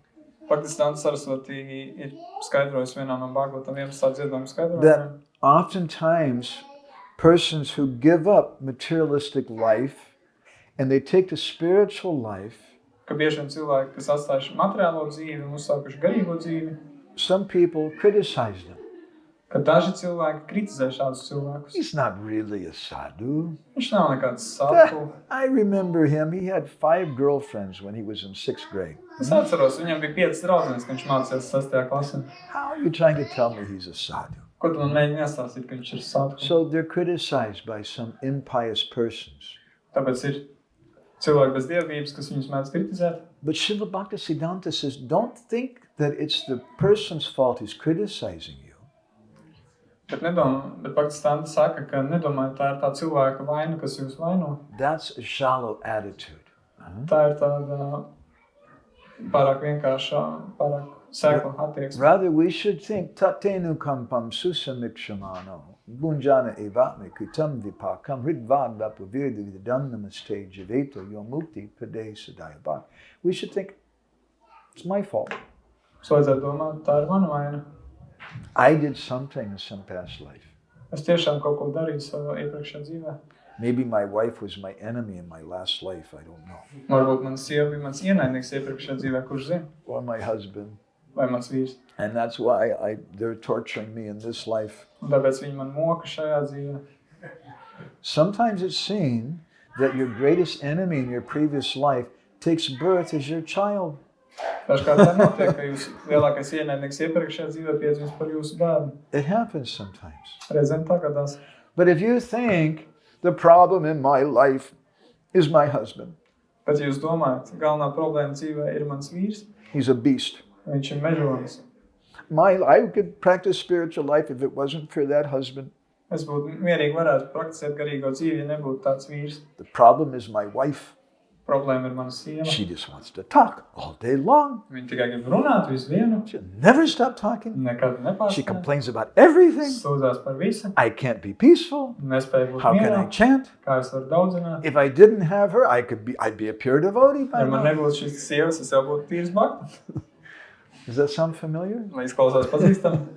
Bhaktisiddhanta Saraswati ir skaidrojis vienā no Bhagavatam 11. dziedājuma skaidrojumiem. That oftentimes persons who give up materialistic life and they take the spiritual life, ka bieži vien cilvēki, kas atstājuši materiālo dzīvi un uzsākuši garīgo dzīvi, some people criticize them. ka daži cilvēki kritizē šādus cilvēkus. He's not really a sadhu. Viņš nav nekāds sadhu. I remember him. He had 5 girlfriends when he was in 6th grade. Es atceros, viņam bija 5 draudzenes, kad viņš mācījās 6. klasē. How are you trying to tell me he's a sadhu? Ko tu man mēģini iestāstīt, ka viņš ir sadhu? So they're criticized by some impious persons. Tāpēc ir cilvēki bez dievības, kas viņus mēdz kritizēt. But Srila Bhaktisiddhanta says, don't think that it's the person's fault who's criticizing you. Bet Bhaktisiddhanta saka, ka nedomāju, tā ir tā cilvēka vaina, kas jūs vaino. That's a shallow attitude. Tā ir tāda pārāk vienkāršā, pārāk sēkla attieksme. Rather, we should think, tatenu kampam susamikshamano. Bunjana evatme kutam vipakam ridvada pavirdu vidam namaste javeto yomukti pade sadayabha. We should think, it's my fault. Vajadzētu domāt, tā ir mana vaina. I did something in some past life. Es tiešām kaut ko darīju savā iepriekšējā dzīvē. Maybe my wife was my enemy in my last life, I don't know. Varbūt mana sieva bija mans ienaidnieks iepriekšējā dzīvē, kurš zina? Or my husband. Vai mans vīrs. And that's why they're torturing me in this life. Un tāpēc viņi man moka šajā dzīvē. Sometimes it's seen that your greatest enemy in your previous life takes birth as your child. Dažkārt tā notiek, ka jūs lielākais ienaidnieks iepriekšējā dzīvē piedzimst par jūsu bērnu. It happens sometimes. Reizēm tā gadās. But if you think the problem in my life is my husband. Bet jūs domājat, galvenā problēma dzīvē ir mans vīrs. He's a beast. Viņš ir mežonis. I could practice spiritual life if it wasn't for that husband. Es būtu mierīgi varētu praktisēt garīgo dzīvi, ja nebūtu tāds vīrs. The problem is my wife. Problēma ir mana sieva. She just wants to talk all day long. Viņa tikai grib runāt visu dienu. She'll never stop talking. Nekad nepārstāj. She complains about everything. Sūdzās par visu. I can't be peaceful. Nespēju būt How can I mierā. chant? Kā es varu daudzināt? If I didn't have her, I'd be a pure devotee by Ja man now. nebūtu šīs sievas, es jau būtu tīrs bakta. Does that sound familiar? Lai izklausās pazīstam.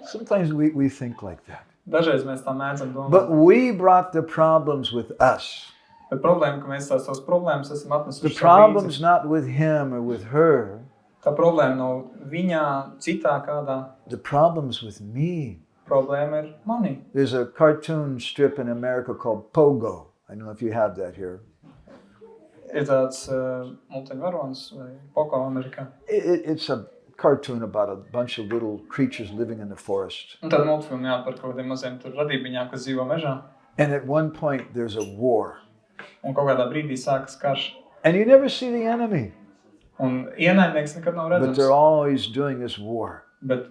Sometimes we think like that. Dažreiz mēs tā mēdzam domāt. But we brought the problems with us. Bet problēma, ka mēs tās problēmas esam The atnesuši problem's not with him or with her. Tā problēma nav viņā, citā kādā. The problem's with me. Problēma ir manī. There's a cartoon strip in America called Pogo. I don't know if you have that here. Ir tāds multiņvaronis vai Poko Amerikā. It's a cartoon about a bunch of little creatures living in the forest. Un tad multfilmi par kaut kādiem maziem tur radībiņām, kas dzīvo mežā. And at one point there's a war. Un kaut kādā brīdī sākas karš. And you never see the enemy. Un ienaidnieks nekad nav But redzams. they're always doing this war. Bet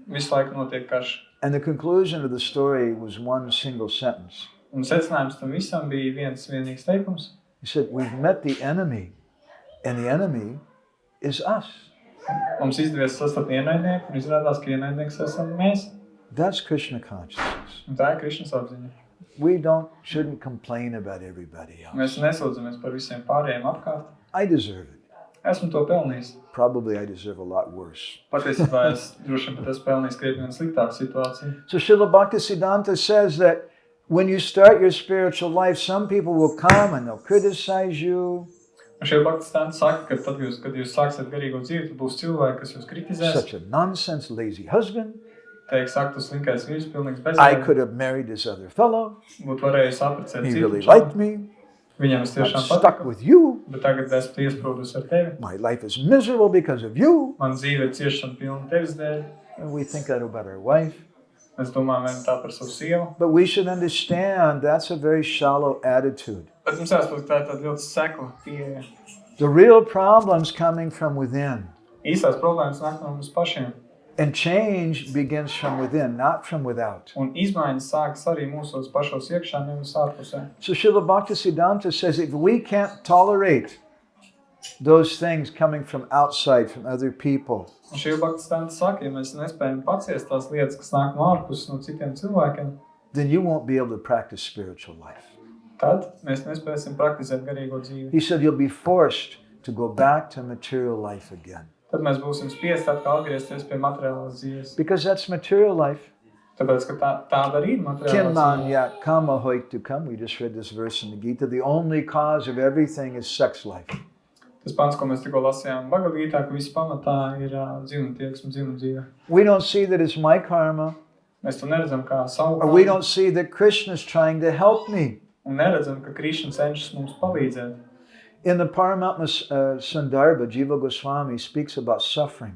visu laiku notiek karš. And the conclusion of the story was one single sentence. Un secinājums tam visam bija viens vienīgs teikums. He said, we've met the enemy, and the enemy is us. Mums izdevies sastapt ienaidnieku, un izrādās, ka ienaidnieks esam mēs. That's Krishna consciousness. Un tā ir Krišnas apziņa. We shouldn't complain about everybody else. Mēs nesūdzamies par visiem pārējiem apkārt. I deserve it. Esmu to pelnījis. Probably I deserve a lot worse. Patiesībā es droši vien pat esmu pelnījis krietni vien sliktāku situāciju. So Srila Bhaktisiddhanta says that when you start your spiritual life, some people will come and they'll criticize you. Un šie Bhaktistāni saka, ka tad kad jūs sāksiet garīgo dzīvi, tad būs cilvēki, kas jūs kritizēs. Such a nonsense, lazy husband. Teiks, ak, tu slinkais vīrs, pilnīgs I bezjēga. could have married this other fellow. Būtu varējis apprecēt He citu really čalu. liked me. Viņam es I'm tiešām stuck patiku, with you. bet tagad esmu iesprūdus ar tevi. My life is miserable because of you. Man dzīve ir ciešana pilna tevis dēļ. And we think that about our wife. Mēs domājam vien tā par savu sievu. But we should understand that's a very shallow attitude. Bet mums jāsaprot, tā ir tāda ļoti sekla pieeja. The real problem's coming from within. Īstās problēmas nāk no mums pašiem. And change begins from within, not from without. Un izmaiņas sākas arī mūsos pašos iekšā, nevis ārpusē. So Srila Bhaktisiddhanta says if we can't tolerate those things coming from outside, from other people, Un šie Bhaktistāni saka, ja mēs nespējam paciest tās lietas, kas nāk no ārpuses, no citiem cilvēkiem, then you won't be able to practice spiritual life. tad mēs nespēsim praktizēt garīgo dzīvi. He said you'll be forced to go back to material life again. Tad mēs būsim spiest atkal atgriezties pie materiālās dzīves. Because that's material life. Tāpēc, ka tāda arī ir materiālās dzīve. Anjat, kāma-haitukam. We just read this verse in the Gītā. The only cause of everything is sex life. Tas pants, ko mēs tikko lasījām Bhagavad-gītā, ka viss pamatā ir dzimumtieksme, dzimumdzīve. We don't see that it's my karma. Mēs to neredzam kā savu Or we karmu, don't see that Krishna's trying to help me. un neredzam, ka Krišna cenšas mums palīdzēt. In the Paramatma Sandarbha, Jiva Goswami speaks about suffering.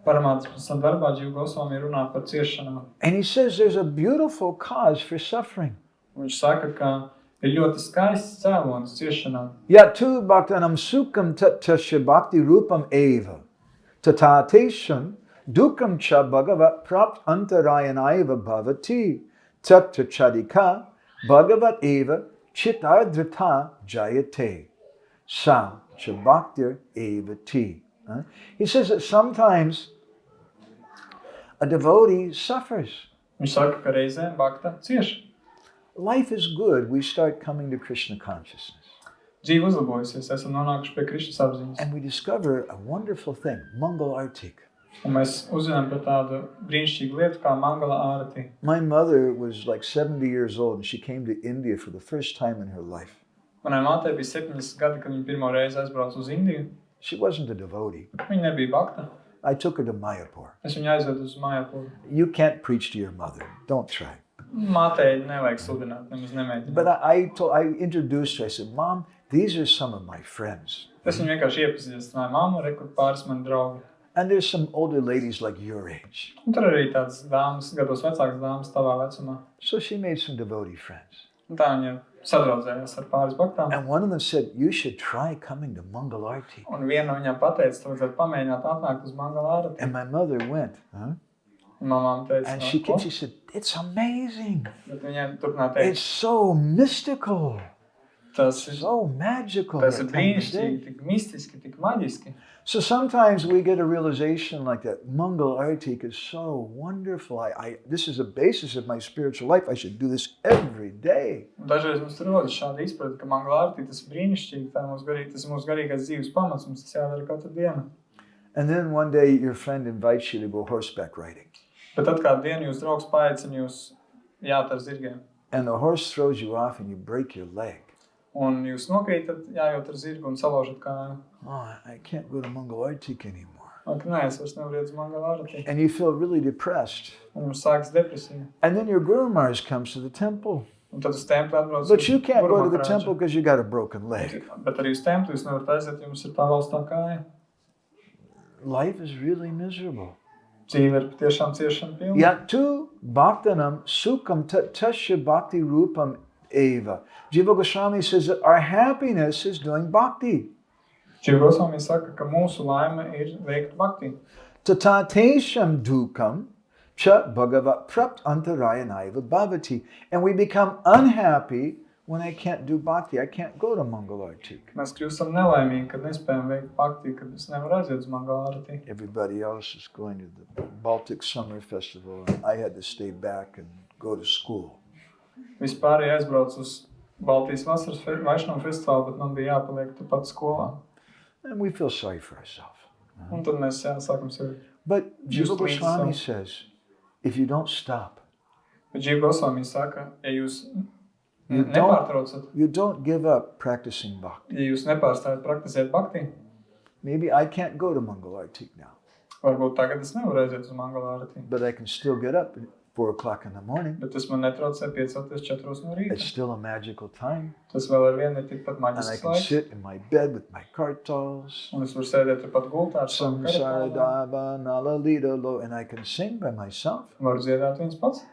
Paramātas darbā Jiva Goswami runā par ciešanām. And he says there's a beautiful cause for suffering. Viņš saka, ka ir ļoti skaists cēlonis ciešanām. Yatu bhaktanam sukham tasya bhakti rupam eva. Tatatesham dukam cha bhagavat prapt antarayanaiva bhavati. Tatta chadika bhagavat eva chitardhrita jayate. Sa cha bhaktir eva ti. He says that sometimes A devotee suffers. Viņš saka, ka reizēm bhakta cieš. Life is good. We start coming to Krishna consciousness. Dzīve uzlabojusies, esam nonākuši pie Krišnas apziņas. And we discover a wonderful thing, Mangala Arati. Un mēs uzzinām par tādu brīnišķīgu lietu kā Mangala Ārati. My mother was like 70 years old and she came to India for the first time in her life. Manai mātei bija 70 gadi, kad viņa pirmo reizi aizbrauca uz Indiju. She wasn't a devotee. Viņa nebija bhakta. I took her to Mayapur. Es viņu aizvedu uz Mayapuru. You can't preach to your mother. Don't try. Mātei nevajag sludināt, nemaz nemēģināt. But I introduced her. I said, Mom, these are some of my friends. Es viņu vienkārši iepazīstināju. Mamma, re, kur pāris mani draugi. And there's some older ladies like your age. Un tur arī tādas dāmas, gados vecākas dāmas tavā vecumā. So she made some devotee friends. Un tā viņa sadraudzējās ar pāris bhaktām. And one of them said, you should try coming to Mangala Arati. Un viena no viņām pateica, tu vajadzētu pamēģināt atnākt uz Mangala Ārati. And my mother went, huh? Un mamām teica, And she said, it's amazing. Bet viņiem turpināt teikt, It's so mystical. tas ir So magical. Tas ir that time of brīnišķīgi, day. tik mistiski, tik maģiski. So sometimes we get a realization like that. Mangala Arati is so wonderful. This is the basis of my spiritual life. I should do this every day. Un dažreiz mums tur rodas šāda izpratne, ka Mangala Ārati tas ir brīnišķīgi, tas ir mūsu garīgais dzīves pamats, mums tas jādara katru dienu. And then one day your friend invites you to go horseback riding. Bet tad kādu dienu jūs draugs paaicina jūs jāt ar zirgiem. And the horse throws you off and you break your leg. Un jūs nokrītat jājot ar zirgu un salaužat kāju. Oh, I can't go to Mangala Arati anymore. Ak, nē, es vairs nevaru iet uz Mangala Ārati. And you feel really depressed. Un jums sākas depresija. And then your Guru Maharaj comes to the temple. Un tad uz templi atbrauc. But you can't Guru go to the Maharāža. temple because you got a broken leg. Bet arī uz templi jūs nevarat aiziet, ja jums ir tā laustā kāja. Life is really miserable. Dzīve ir patiešām ciešana pilna. Yatu bhaktanam sukham tasya bhakti rupam eva. Jiva Goswami says that our happiness is doing bhakti. Jiva Goswami saka, ka mūsu laime ir veikt bhakti. Tatatesham dukam cha bhagavat prapt antarayanaiva bhavati. And we become unhappy when I can't do bhakti. I can't go to Mangala Arati. Mēs kļūstam nelaimīgi, kad nespējam veikt bhakti, kad es nevaru aiziet uz Mangala Ārati. Everybody else is going to the Baltic Summer Festival, and I had to stay back and go to school. Vispārēji aizbrauc uz Baltijas vasaras Vaišnava festivālu, bet man bija jāpaliek tepat skolā. And we feel sorry for ourselves. Un tad mēs sākam sevi. But Jiva Just Goswami read says, if you don't stop, Bet Jiva Goswami saka, ja jūs you nepārtraucat, don't give up practicing bhakti. ja jūs nepārstājat praktizēt bhakti, Maybe I can't go to Mangala Arati now, varbūt tagad es nevaru aiziet uz Mangala Ārati. but I can still get up at 4 o'clock in the morning. Bet tas man netraucē piecelties 4 no rīta. It's still a magical time. Tas vēl ar vienu ir tikpat And I maģisks can laiks. sit in my bed with my kartals. Un es varu sēdēt turpat gultā ar savu Samsara karatālu. dava nalalita lo, and I can sing by myself. Varu dziedāt viens pats.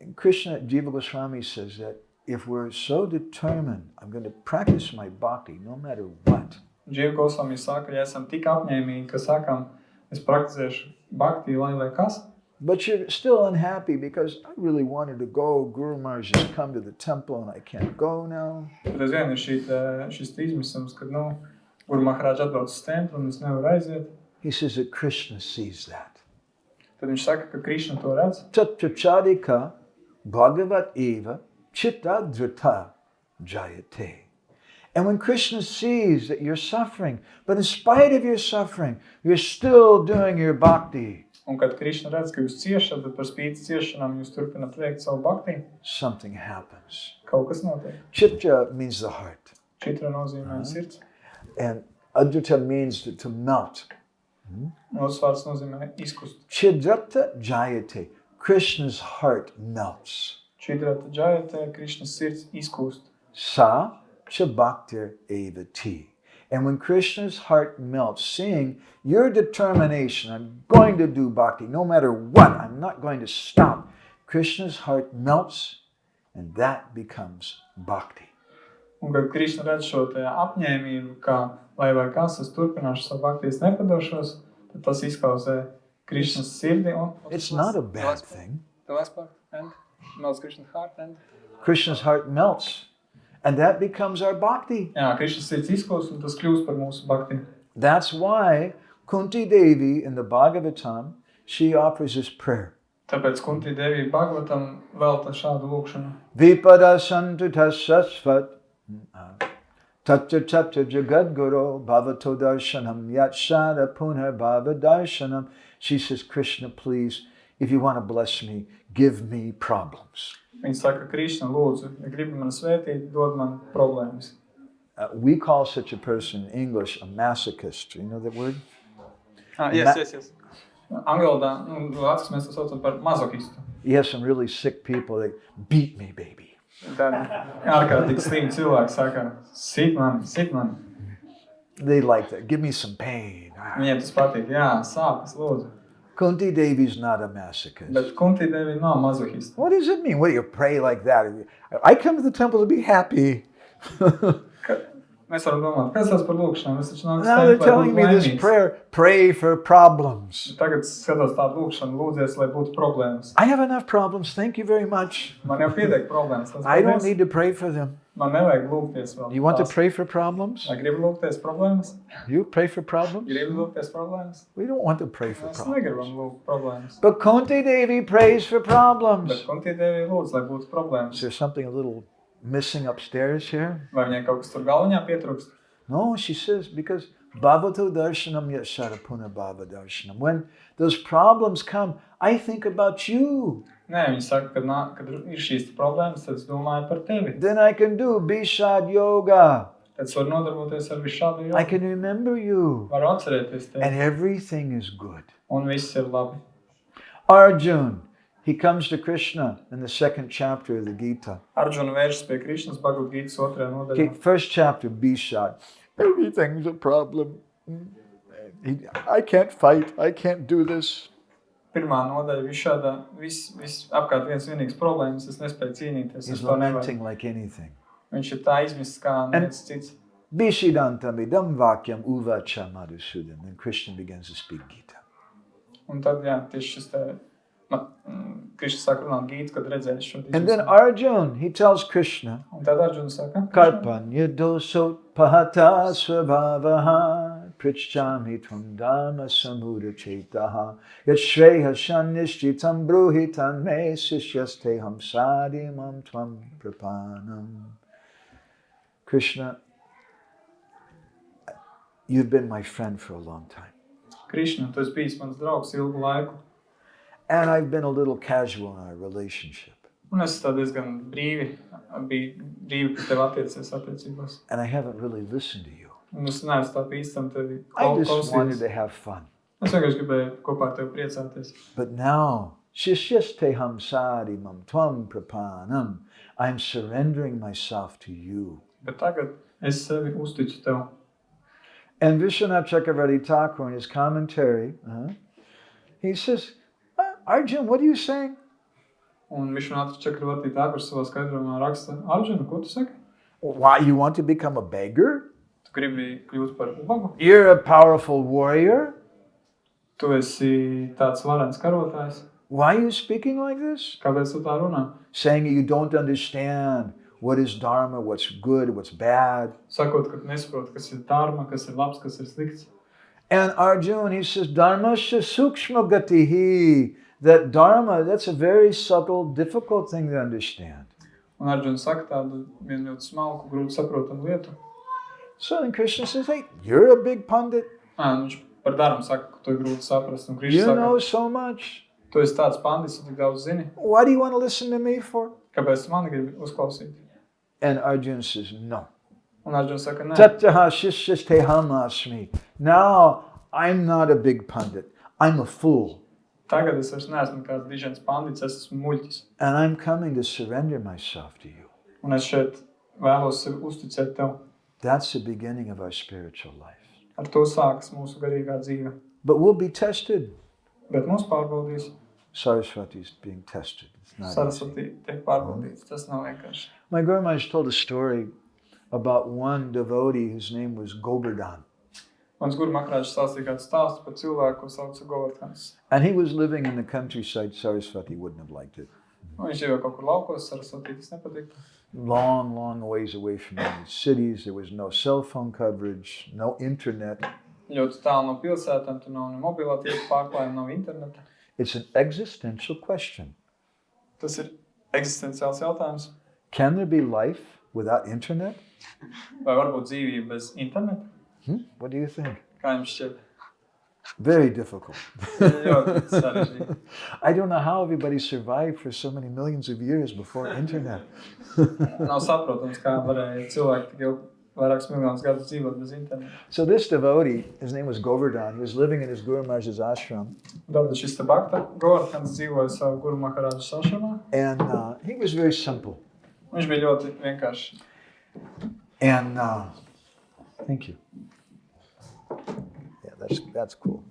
And Krishna, Jiva Goswami says that if we're so determined, I'm going to practice my bhakti no matter what. Jiva Goswami saka, ja esam tik apņēmīgi, ka sakam, es praktizēšu bhakti, lai vai kas, But you're still unhappy because I really wanted to go. Guru Maharaj has come to the temple and I can't go now. bet aizvien ir šis izmisums, kad, Guru Maharāža atbrauc uz templi un es nevaru aiziet. He says that Krishna sees that. Tad viņš saka, ka Krišna to redz. Tatchadika bhagavat eva chittadhrita jayate. And when Krishna sees that you're suffering, but in spite of your suffering, you're still doing your bhakti, Un kad Krišna redz, ka jūs ciešat, bet par spīti ciešanām jūs turpināt veikt savu bhakti, something happens. kaut kas notiek. Chitta means the heart. Čitra nozīmē sirds. And adhrita means to melt. Otrs vārds nozīmē izkust. Chidrata jayate. Krishna's heart melts. Čidrata džayate, Krišnas sirds izkust. Sa cha bhaktir evati. And when Krishna's heart melts, seeing your determination, I'm going to do bhakti, no matter what, I'm not going to stop. Krishna's heart melts, and that becomes bhakti. Un kad Krišna redz šo te apņēmību, kā lai vai kas, es turpināšu savu bhakti, es nepadošos, tad tas izkausē Krišnas sirdi. It's not a bad thing. The last part, and melts Krišnas heart, and... Krishna's heart melts, and that becomes our bhakti. Jā, Krišnas sirds izkūst, un tas kļūst par mūsu bhakti. That's why Kunti Devi in the Bhagavatam, she offers this prayer. Tāpēc Kunti Devi Bhagavatam velta šādu lūkšanu. Vipada santu tasasvat tatya tatya džagad guru bhavato darshanam yatshada punar bhava darshanam. She says, Krishna, please, if you want to bless me, give me problems. Viņa saka, Krishna, lūdzu, ja gribi man svētīt, dod man problēmas. We call such a person in English a masochist. You know that word? Yes. Angļu valodā mēs to saucam par mazohistu. You have some really sick people that beat me, baby. Tad ārkārtīgi slimi cilvēki saka, sit mani. They like that. Give me some pain. Viņiem tas patīk, jā, sāpes, lūdzu. Kunti Devi's not a masochist. Bet Kunti Devi nav mazohista. What does it mean? What do you pray like that? I come to the temple to be happy. Mēs varam domāt, kas tas par lūkšanu? Es taču nāku Now they're telling me this prayer, pray for problems. Tagad skatos tādu lūkšanu, lūdzies, lai būtu problēmas. I have enough problems. Thank you very much. Man jau pietiek problēmas. I don't need to pray for them. Man nevajag lūgties vēl. You want to pray for problems? Vai gribi lūgties problēmas? You pray for problems? Gribi lūgties problēmas? We don't want to pray for Mēs problems. negribam lūgt problēmas. But Kunti Devi prays for problems. Bet Kunti Devi lūdz, lai būtu Is problēmas. there something a little missing upstairs here? Vai viņai kaut kas tur galviņā pietrūkst? No, she says, because bhavato darshanam yashara puna bhava darshanam. When those problems come, I think about you. Nē, viņi saka, kad ir šīs problēmas, tad es domāju par tevi. Then I can do Bishad yoga. Tad es varu nodarboties ar visu šādu I jogu. can remember you. Varu atcerēties And tevi. everything is good. Un viss ir labi. Arjun, he comes to Krishna in the second chapter of the Gita. Arjuna vēršas pie Krišnas Bhagavad-gītas 2. nodaļā. Okay, first chapter, Bishad. Everything's a problem. I can't fight. I can't do this. Pirmā nodaļa, viss apkārt viens vienīgs problēmas, es nespēju cīnīties, He's es to nevaru. lamenting like anything. Viņš ir tā izmists kā neviens cits. Bishidantam idam vakyam uvacha madhusudan. And Krishna begins to speak Gita. Un tad, jā, tieši šis te, Krišna sāk runāt Gītu, kad redzēs šo And then izmismu. Arjun, he tells Krishna, Un tad Arjuna saka, Karpanya dosot pahata svabhavaha prichchami tvam dharma samudha chetaha yat shreya shanishchitam bruhitan me sishyasteham sadimam tvam prapanam. Krishna, you've been my friend for a long time. Krišna, tu esi bijis mans draugs ilgu laiku. And I've been a little casual in our relationship. Un es tā diezgan biju brīvi pret tevi attiecībās. And I haven't really listened to you. Un es neesmu tā īstam tevi I just wanted klausījies. to have fun. Es vienkārši gribēju kopā ar tevi priecāties. But now, shishyasteham sadimam tvam prapanam, I'm surrendering myself to you. Bet tagad es sevi uzticu tev. And Vishwanath Chakravarti Thakur in his commentary, he says, Arjun, what are you saying? Un Višvanāta Čakravarti Thakurs savā skaidrojumā raksta, Arjuna, ko tu saki? Why, you want to become a beggar? Tu gribi kļūt par ubagu? You're a powerful warrior? Tu esi tāds varens karotājs. Why are you speaking like this? Kāpēc tu tā runā? Saying that you don't understand what is dharma, what's good, what's bad. Sakot, ka tu nesaproti, kas ir dharma, kas ir labs, kas ir slikts. And Arjun, he says, dharmasya sukshma gatihi. That dharma, that's a very subtle, difficult thing to understand. Un Arjuna saka tādu vienu ļoti smalku, grūti saprotamu lietu. So then Krishna says, hey, you're a big pundit. Viņš par dharmu saka, ka tu ir grūti saprast. Un You Krišna know saka, so much. tu esi tāds pandis, tu tik daudz zini. Why do you want to listen to me for? Kāpēc tu mani gribi uzklausīt? And Arjuna says, no. Un Arjuna saka, nē. Tatyaha shishyasteham asmi. Now, I'm not a big pundit. I'm a fool. Tagad es vairs neesmu kāds dižens pandits, es esmu muļķis. And I'm coming to surrender myself to you. Un es šeit vēlos sevi uzticēt tev. That's the beginning of our spiritual life. Ar to sākas mūsu garīgā dzīve. But we'll be tested. Bet mūs pārbaudīs. Saraswati is being tested. It's not easy. Sarasvati tiek pārbaudīts. Tas nav vienkārši. My Guru Maharaj told a story about one devotee whose name was Govardhan. Mans Guru Maharāžs stāstīja kādu stāstu par cilvēku, ko sauca Govardhans. And he was living in the countryside. Saraswati wouldn't have liked it. Viņš dzīvoja kaut kur laukos, Sarasvati tas nepatiktu. Long, long ways away from the cities. There was no cell phone coverage, no internet. ļoti tālu no pilsētām, tur nav ne mobilā tīkla pārklājuma, nav interneta. It's an existential question. Tas ir eksistenciāls jautājums. Can there be life without internet? Vai var būt dzīvība bez interneta? What do you think? Kā jums šķiet? Very difficult. Ļoti sarežģīti. I don't know how everybody survived for so many millions of years before internet. Nav saprotams, kā varēja cilvēki tik ilgi vairākus miljonus gadus dzīvot bez interneta. So this devotee, his name was Govardhan, he was living in his Guru Maharaj's ashram. Tātad šis te bhakta Govardhans dzīvoja savu Guru Maharāžas ashramā. And he was very simple. Viņš bija ļoti vienkārši. And thank you. Yeah, that's cool.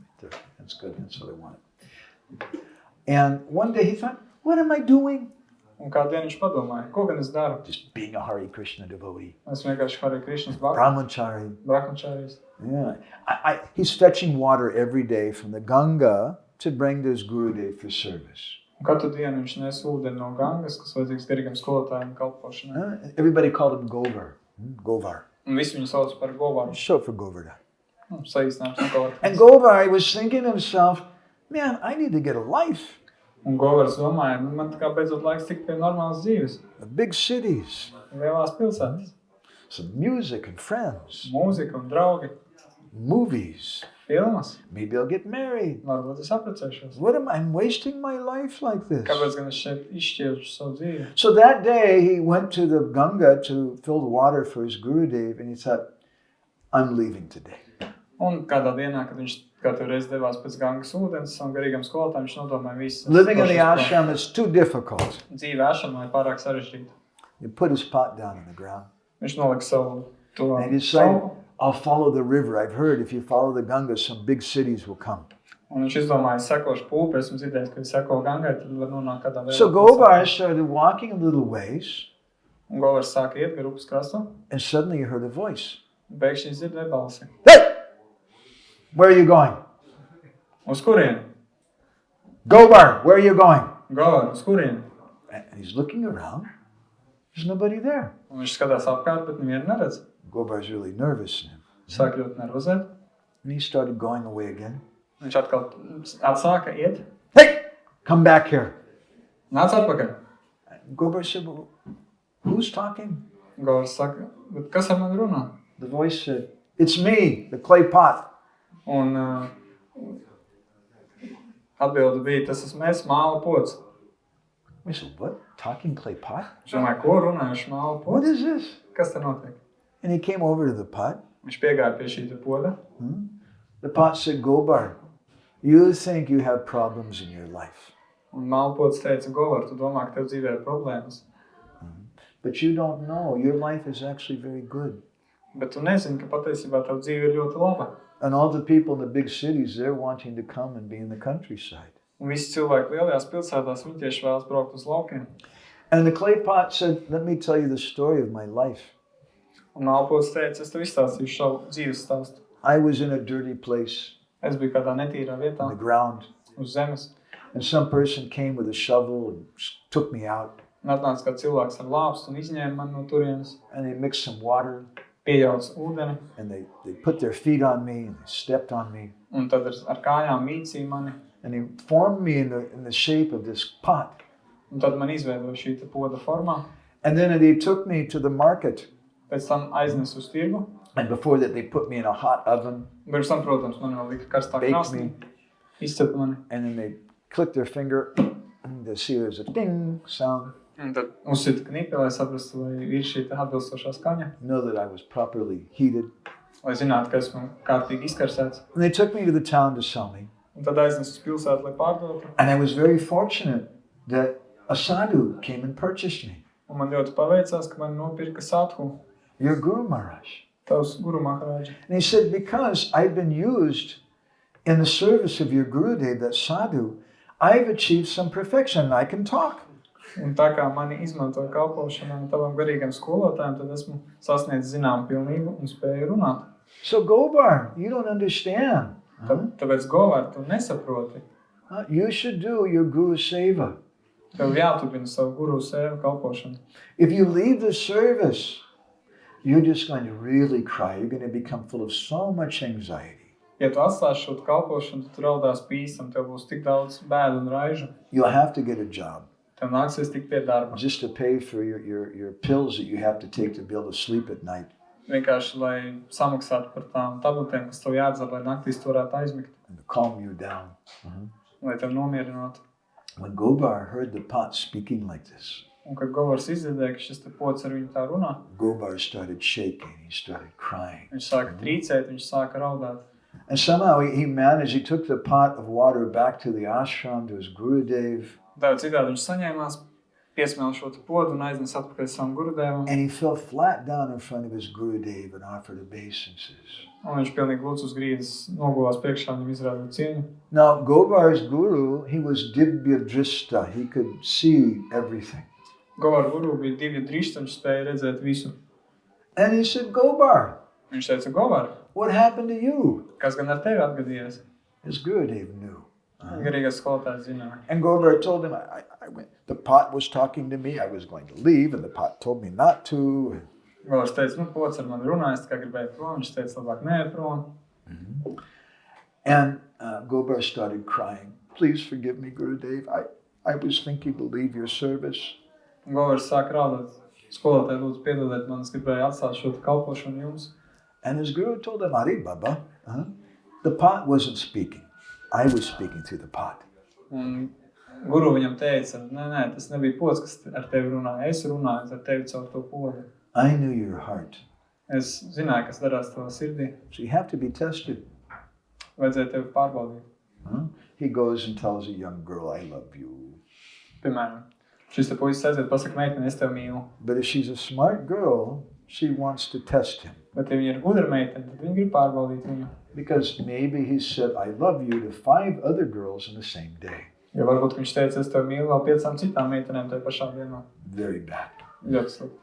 That's good. That's what I wanted. And one day he thought, what am I doing? Un kādu dienu viņš padomāja, ko gan es daru? Just being a Hare Krishna devotee. Es vienkārši Hare Krishnas bhakta. Brahmachari. Brahmacharis. Yeah. He's fetching water every day from the Ganga to bring to his Gurudev for service. Un katru dienu viņš nes ūdeni no Gangas, kas vajadzīgs garīgam skolotājiem kalpošanai. Everybody called him Govar. Govar. Un visi viņu sauc par Govaru. Short for Govardhan. Saīsinājums no Govardhans. And Govar was thinking to himself, man, I need to get a life. Un Govars domāja, man tā kā beidzot laiks tikt pie normālas dzīves. Big cities. Lielās pilsētas. Some music and friends. Mūzika un draugi. Movies. Filmas. Maybe I'll get married. Varbūt es apprecēšos. What am I wasting my life like this? Kāpēc gan es šeit izšķiešu savu dzīvi? So that day he went to the Ganga to fill the water for his Gurudev and he thought, I'm leaving today. Un kādā dienā, kad viņš katru reizi devās pēc Gangas ūdens, savam garīgam skolotājam, viņš nodomāja visu. Living in the ashram is too difficult. Dzīve ashramā ir pārāk sarežģīta. He put his pot down on the ground. Viņš nolika savu to And he decided, I'll follow the river. I've heard if you follow the Ganga, some big cities will come. Un viņš izdomāja, sekošu pūpi, esmu dzirdējis, ka seko Gangai, tad var nonākt kādā vēlā. So Govar started walking a little ways. Un Govars sāka iet gar upes krastu. And suddenly he heard a voice. Pēkšņi dzirdēja balsi. Hey! Where are you going? Uz kurieni? Govar, where are you going? Govar, uz kurieni? And he's looking around. There's nobody there. Un viņš skatās apkārt, bet nevienu neredz. Govar's really nervous now. Sāk ļoti nervozēt. And he started going away again. Viņš atkal atsāka iet. Hey! Come back here. Nāc atpakaļ. Govar said, well, who's talking? Govars saka, bet kas ar mani runā? The voice said, it's me, the clay pot. Un atbilde bija, tas esmu es, māla pods. I said, what? Talking clay pot? Viņš domāja, ko runājuši māla What pods? is this? Kas te notiek? And he came over to the pot. Viņš piegāja pie šī te poda. The pot said, Govar, you think you have problems in your life. Un māla pods teica, Govar, tu domā, ka tev dzīvē ir problēmas. But you don't know, your life is actually very good. Bet tu nezini, ka patiesībā tev dzīve ir ļoti laba. And all the people in the big cities, they're wanting to come and be in the countryside. Un visi cilvēki lielajās pilsētās, viņi tieši vēlas braukt uz laukiem. And the clay pot said, let me tell you the story of my life. Un māla pods teica, es tev izstāstīšu savu dzīves stāstu. I was in a dirty place Es biju kādā netīrā vietā, on the ground. uz zemes. And some person came with a shovel and took me out. Un atnāca kāds cilvēks ar lāpstu un izņēma mani no turienes. And they mixed some water. Pieļauts ūdeni. And they put their feet on me and they stepped on me. Un tad ar kājām mīcīja mani. And they formed me in the shape of this pot. Un tad man izveidoja šī te poda formā. And then they took me to the market. Pēc tam aiznes uz tirgu. And before that, they put me in a hot oven. Pirms tam, protams, man vēl lika karstā Baked krāsnī. me. Izcep mani. And then they clicked their finger. And they see there's a ding sound. Un tad uzsita knipi, lai saprastu, vai ir šī te atbilstošā skaņa. Know that I was properly heated. Lai zinātu, ka esmu kārtīgi izkarsēts. And they took me to the town to sell me. Un tad aiznes uz pilsētu, lai pārdotu. And I was very fortunate that a sadhu came and purchased me. Un man ļoti paveicās, ka man nopirka sathu, Your Guru Maharaj. tavs Guru Maharāģi. And he said, because I've been used in the service of your Gurudev, that sadhu, I've achieved some perfection and I can talk. Un tā kā mani izmantoja kalpošanā tavam garīgam skolotājam, tad esmu sasniedzis zinām pilnību un spēju runāt. So Govar, you don't understand. Tāpēc Govar, tu nesaproti. You should do your Guru Seva. Tev jāturpina savu Guru Seva kalpošanu. If you leave the service, you're just going to really cry. You're going to become full of so much anxiety. Ja tu atstāsi šo kalpošanu, tu raudās pīstam, tev būs tik daudz bēdu un raižu. You'll have to get a job. Tev nāksies tikt pie darba. Just to pay for your pills that you have to take to be able to sleep at night. Vienkārši, lai samaksātu par tām tabletēm, kas tev jādzer, lai naktīs tu varētu aizmigt. And to calm you down. Lai tev nomierinātu. When Gobar heard the pot speaking like this, Un kad Govars izdzirdēja, ka šis te pods ar viņu tā runā, Gobar started shaking, he started crying. viņš sāka trīcēt, viņš sāka raudāt. And somehow he managed, he took the pot of water back to the ashram, to his Gurudev. Tā citādi viņš saņēmās, piesmēla šo te podu un aiznes atpakaļ savam Gurudevam. And he fell flat down in front of his Gurudev and offered obeisances. Un viņš pilnīgi lūdz uz grīdas, nogulās priekšā, viņam izrādīja cieņu. Now, Gobar's Guru, he was Divya Drishta. He could see everything. Govara guru bija divi drišti, viņš spēja redzēt visu. And he said, Gobar, Viņš teica, Govar, what happened to you? kas gan ar tevi atgadījies? His Gurudev knew. Garīgais skolotājs zināja. And Gobar told him, I went, the pot was talking to me, I was going to leave, and the pot told me not to. Govars teica, pods ar mani runājas, kā gribēja prom, viņš teica, labāk nē prom. And Gobar started crying. Please forgive me, Gurudev. I was thinking to leave your service. Govars sāka raudāt. Skolotāji lūdzu piedodiet man, es gribēju atstāt šo kalpošanu jums. And his Guru told him, Ari Baba, the pot wasn't speaking. I was speaking through the pot. Un guru viņam teica, nē, tas nebija pods, kas ar tevi runāja. Es runāju ar tevi caur to podu. I knew your heart. Es zināju, kas darās tavā sirdī. So you have to be tested. Vajadzēja tevi pārbaudīt. He goes and tells a young girl, I love you. Piemēram, šis te puisis aiziet, pasaka meiteni, es tevi mīlu. But if she's a smart girl, she wants to test him. Bet ja viņa ir gudra meiteni, tad viņa grib pārbaudīt viņu. Because maybe he said, I love you to 5 other girls in the same day. Jo varbūt viņš teica, es tevi mīlu vēl 5 citām meitenēm tajā pašā dienā. Very bad. Ļoti slikti.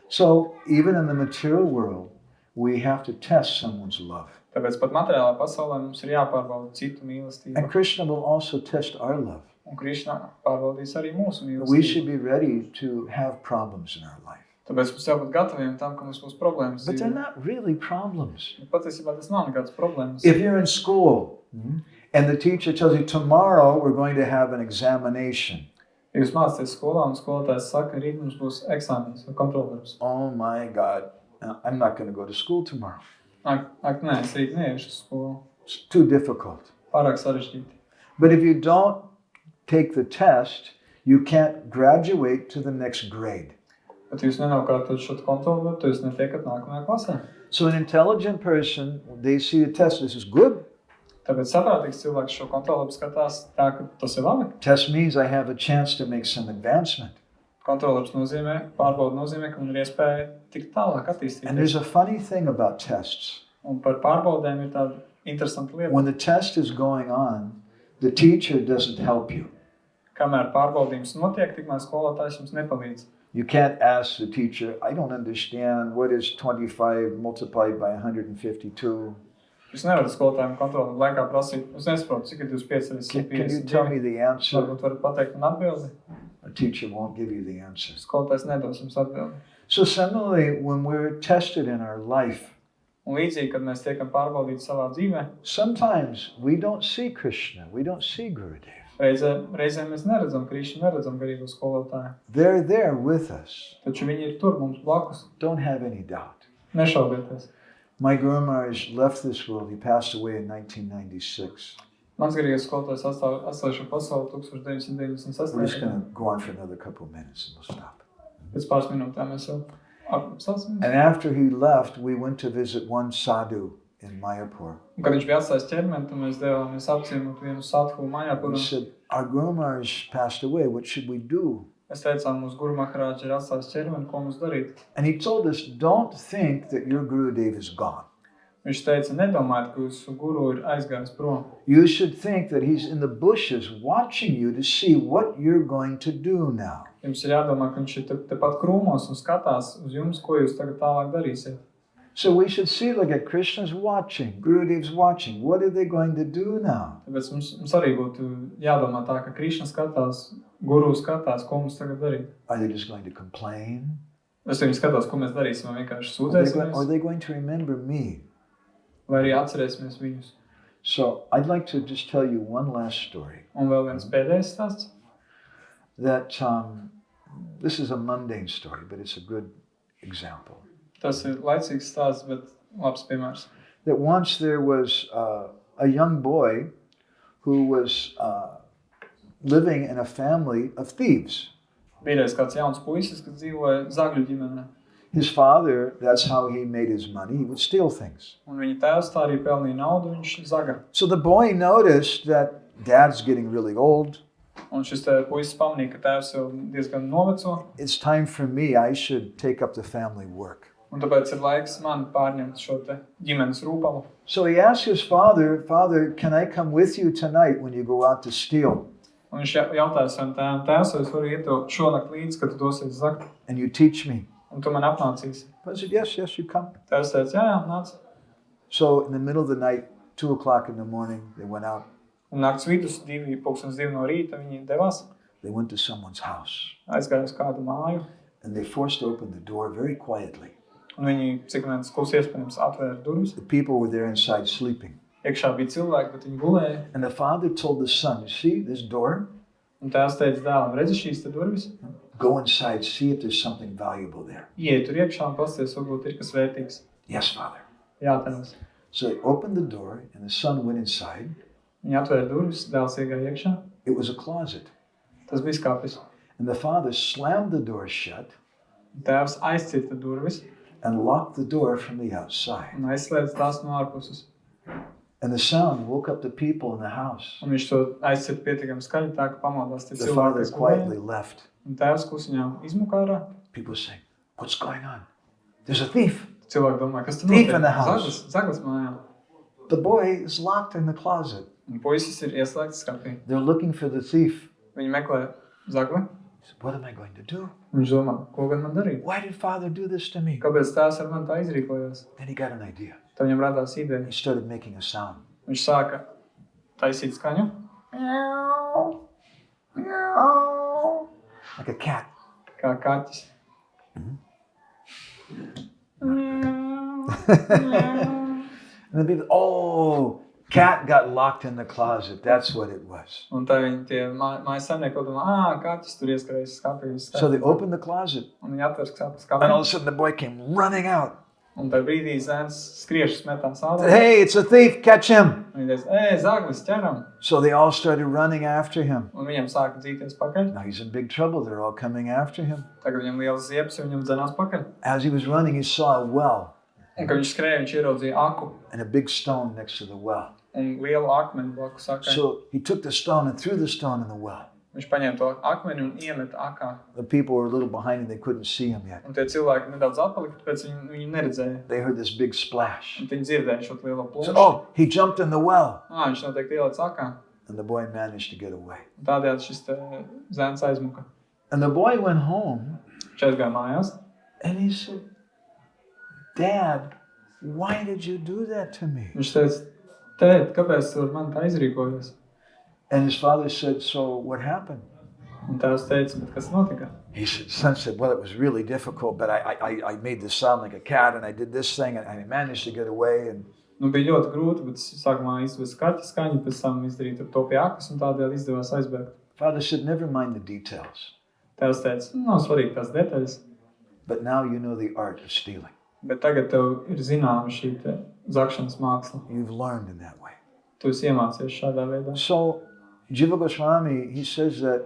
So even in the material world, we have to test someone's love. Tāpēc pat materiālā pasaulē mums ir jāpārbauda citu mīlestību. And Krishna will also test our love. Un Krišna pārbaudīs arī mūsu We mīlestību. should be ready to have problems in our life. Tāpēc mums jābūt gataviem tam, ka mums būs problēmas. But they're not really problems. Patiesībā tas nav nekāds problēmas. If you're in school and the teacher tells you, tomorrow we're going to have an examination. Ja jūs mācāties skolā un skolotājs saka, rīt mums būs eksāmenis vai kontroldarbs. Oh my God, I'm not going to go to school tomorrow. Ak, nē, es rīt neiešu uz skolu. It's too difficult. Pārāk sarežģīti. But if you don't take the test, you can't graduate to the next grade. Bet jūs nenaukārtot šo kontroldarbu, tad jūs netiekat nākamajā klasē. So an intelligent person, they see the test, this is good. Tāpēc saprātīgs cilvēks šo kontroldarbu skatās tā, ka tas ir labi. Test means I have a chance to make some advancement. Kontrolarbs nozīmē, pārbauda nozīmē, ka man ir iespēja tikt tālāk attīstīties. And there's a funny thing about tests. Un par pārbaudēm ir tāda interesanta lieta. When the test is going on, the teacher doesn't help you. Kamēr pārbaudījums notiek, tikmēr skolotājs jums nepalīdz. You can't ask the teacher, I don't understand, what is 25 multiplied by 152? Jūs nevarat skolotājiem kontroldarbu laikā prasīt, es nesaprotu, cik ir 25 arī 152. Can you tell me the answer? Varbūt varat pateikt man atbildi. A teacher won't give you the answer. Skolotājs nedos jums atbildi. So similarly, when we're tested in our life, Un līdzīgi, kad mēs tiekam pārbaudīti savā dzīvē, sometimes we don't see Krishna, we don't see Gurudev. reizēm mēs neredzam Krišnu, neredzam garīgo skolotāju. They're there with us. Taču viņi ir tur mums blakus. Don't have any doubt. Nešaubieties. My Guru Maharaj left this world. He passed away in 1996. Mans garīgais skolotājs atstāja šo pasauli We're 1998. just going to go on for another couple of minutes and we'll stop. Pēc pāris minūtēm mēs jau apstāsim. And after he left, we went to visit one sadhu in Mayapur. Un, kad viņš bija atstājis ķermeni, tad mēs devāmies apciemot vienu sadhu He Mayapuru. said, our Guru Maharaj passed away. What should we do? Mēs teicām, mūsu Guru Maharāģi ir atstājis ķermeni, ko mums darīt. And he told us, don't think that your Gurudev is gone. Viņš teica, nedomājiet, ka jūsu guru ir aizgājis prom. You should think that he's in the bushes watching you to see what you're going to do now. Jums ir jādomā, ka viņš ir tepat krūmos un skatās uz jums, ko jūs tagad tālāk darīsiet. So we should see, like, at Krishna's watching, Gurudev's watching. What are they going to do now? Tāpēc mums arī būtu jādomā tā, ka Krišna skatās, guru skatās, ko mums tagad darīt. Are they just going to complain? Es viņi skatās, ko mēs darīsim, vai vienkārši Or are sūdzēsimies. they going to remember me? vai arī atcerēsimies viņus. So I'd like to just tell you one last story. Un vēl viens pēdējais stāsts. That this is a mundane story, but it's a good example. Tas ir laicīgs stāsts, bet labs piemērs. That once there was a young boy who was living in a family of thieves. Bija kāds jauns puisis, kas dzīvoja zagļu ģimenē. His father, that's how he made his money. He would steal things. Un viņa tēvs tā arī pelnīja naudu, viņš zaga. So the boy noticed that dad's getting really old. Un šis puisis pamanīja, ka tēvs jau diezgan noveco. It's time for me. I should take up the family work. Un tāpēc ir laiks man pārņemt šo te ģimenes rūpalu. So he asked his father, Father, can I come with you tonight when you go out to steal? Un viņš jautāja savam tēvam, tēvs, vai es varu iet tev šonakt līdzi, kad tu dosies zagt? And you teach me. Un tu man apmācīsi. I said, yes, you come. Tēvs teica, jā, nāc. So in the middle of the night, 2 o'clock in the morning, they went out. Un nakts vidus, 2 no rīta, viņi devās. They went to someone's house. Aizgāja uz kādu māju. And they forced open the door very quietly. Un viņi, cik viens klusi iespējams, atvēra durvis. The people were there inside sleeping. Iekšā bija cilvēki, bet viņi gulēja. And the father told the son, you see this door? Un tēvs teica dēlam, redzi šīs te durvis? Go inside, see if there's something valuable there. Iet tur iekšā un pasties, varbūt ir kas vērtīgs. Yes, father. Jā, tēvs. So they opened the door and the son went inside. Viņi atvēra durvis, dēls iegāja iekšā. It was a closet. Tas bija skapis. And the father slammed the door shut. Tēvs aizcita durvis. And locked the door from the outside. Un aizslēdz tās no ārpuses. And the son woke up the people in the house. Un viņš to aizcita pietiekami skaļi, tā ka pamodās tie The cilvēki, father kas quietly gulēja. left. Un tēvs klusiņā izmuka ārā. People saying, what's going on? There's a thief. Cilvēki domāja, kas tur Thief in the house. notiek? Zaglis mājā. The boy is locked in the closet. Un puisis ir ieslēgts skapī. They're looking for the thief. Viņi meklē zagli. He said, what am I going to do? Viņš domā, ko gan man darīt? Why did father do this to me? Kāpēc tēvs ar mani tā izrīkojās? Then he got an idea. Tad viņam radās He ideja. started making a sound. Viņš sāka taisīt skaņu. Like a cat. Kā kaķis. And the people, oh, cat got locked in the closet. That's what it was. Un tā viņi tie mājas saimnieki domā, kaķis tur ieskrējis skapī. So they opened the closet. Un viņi atver skapī. And all of a sudden the boy came running out. Un tā brīdī zēns skriešas metās ārā. Said, hey, it's a thief, catch him. Un viņi teica, zaglis, ķeram. So they all started running after him. Un viņam sāka dzīties pakaļ. Now he's in big trouble. They're all coming after him. Tagad viņam liels ziepes, un viņam dzenās pakaļ. As he was running, he saw a well. Un kad viņš skrēja, viņš ieraudzīja aku. And a big stone next to the well. Un lielu akmeni blakus akai. So he took the stone and threw the stone in the well. Viņš paņēma to akmeni un iemeta akā. The people were a little behind him. They couldn't see him yet. Un tie cilvēki nedaudz atpalika, tāpēc viņi neredzēja. They heard this big splash. Un viņi dzirdēja šo lielo plūšu. So, oh, he jumped in the well. Viņš noteikti ielēc akā. And the boy managed to get away. Un tādējādi šis zēns aizmuka. And the boy went home. Viņš aizgāja mājās. And he said, Dad, why did you do that to me? Viņš teica, tēt, kāpēc tu ar mani tā izrīkojies? And his father said, so what happened? Un tēvs teica, bet kas notika? He said, son said, well, it was really difficult, but I made this sound like a cat, and I did this thing, and I managed to get away. And Nu, bija ļoti grūti, bet sākumā izdevies kaķa skaņu, pēc tam izdarīt ar to pie akas, un tādēļ izdevās aizbēgt. Father said, never mind the details. Tēvs teica, nav svarīgi tās detaļas, But now you know the art of stealing. bet tagad tev ir zināma šī te zakšanas māksla. You've learned in that way. Tu esi iemācies šādā veidā. So, Jiva Goswami, he says that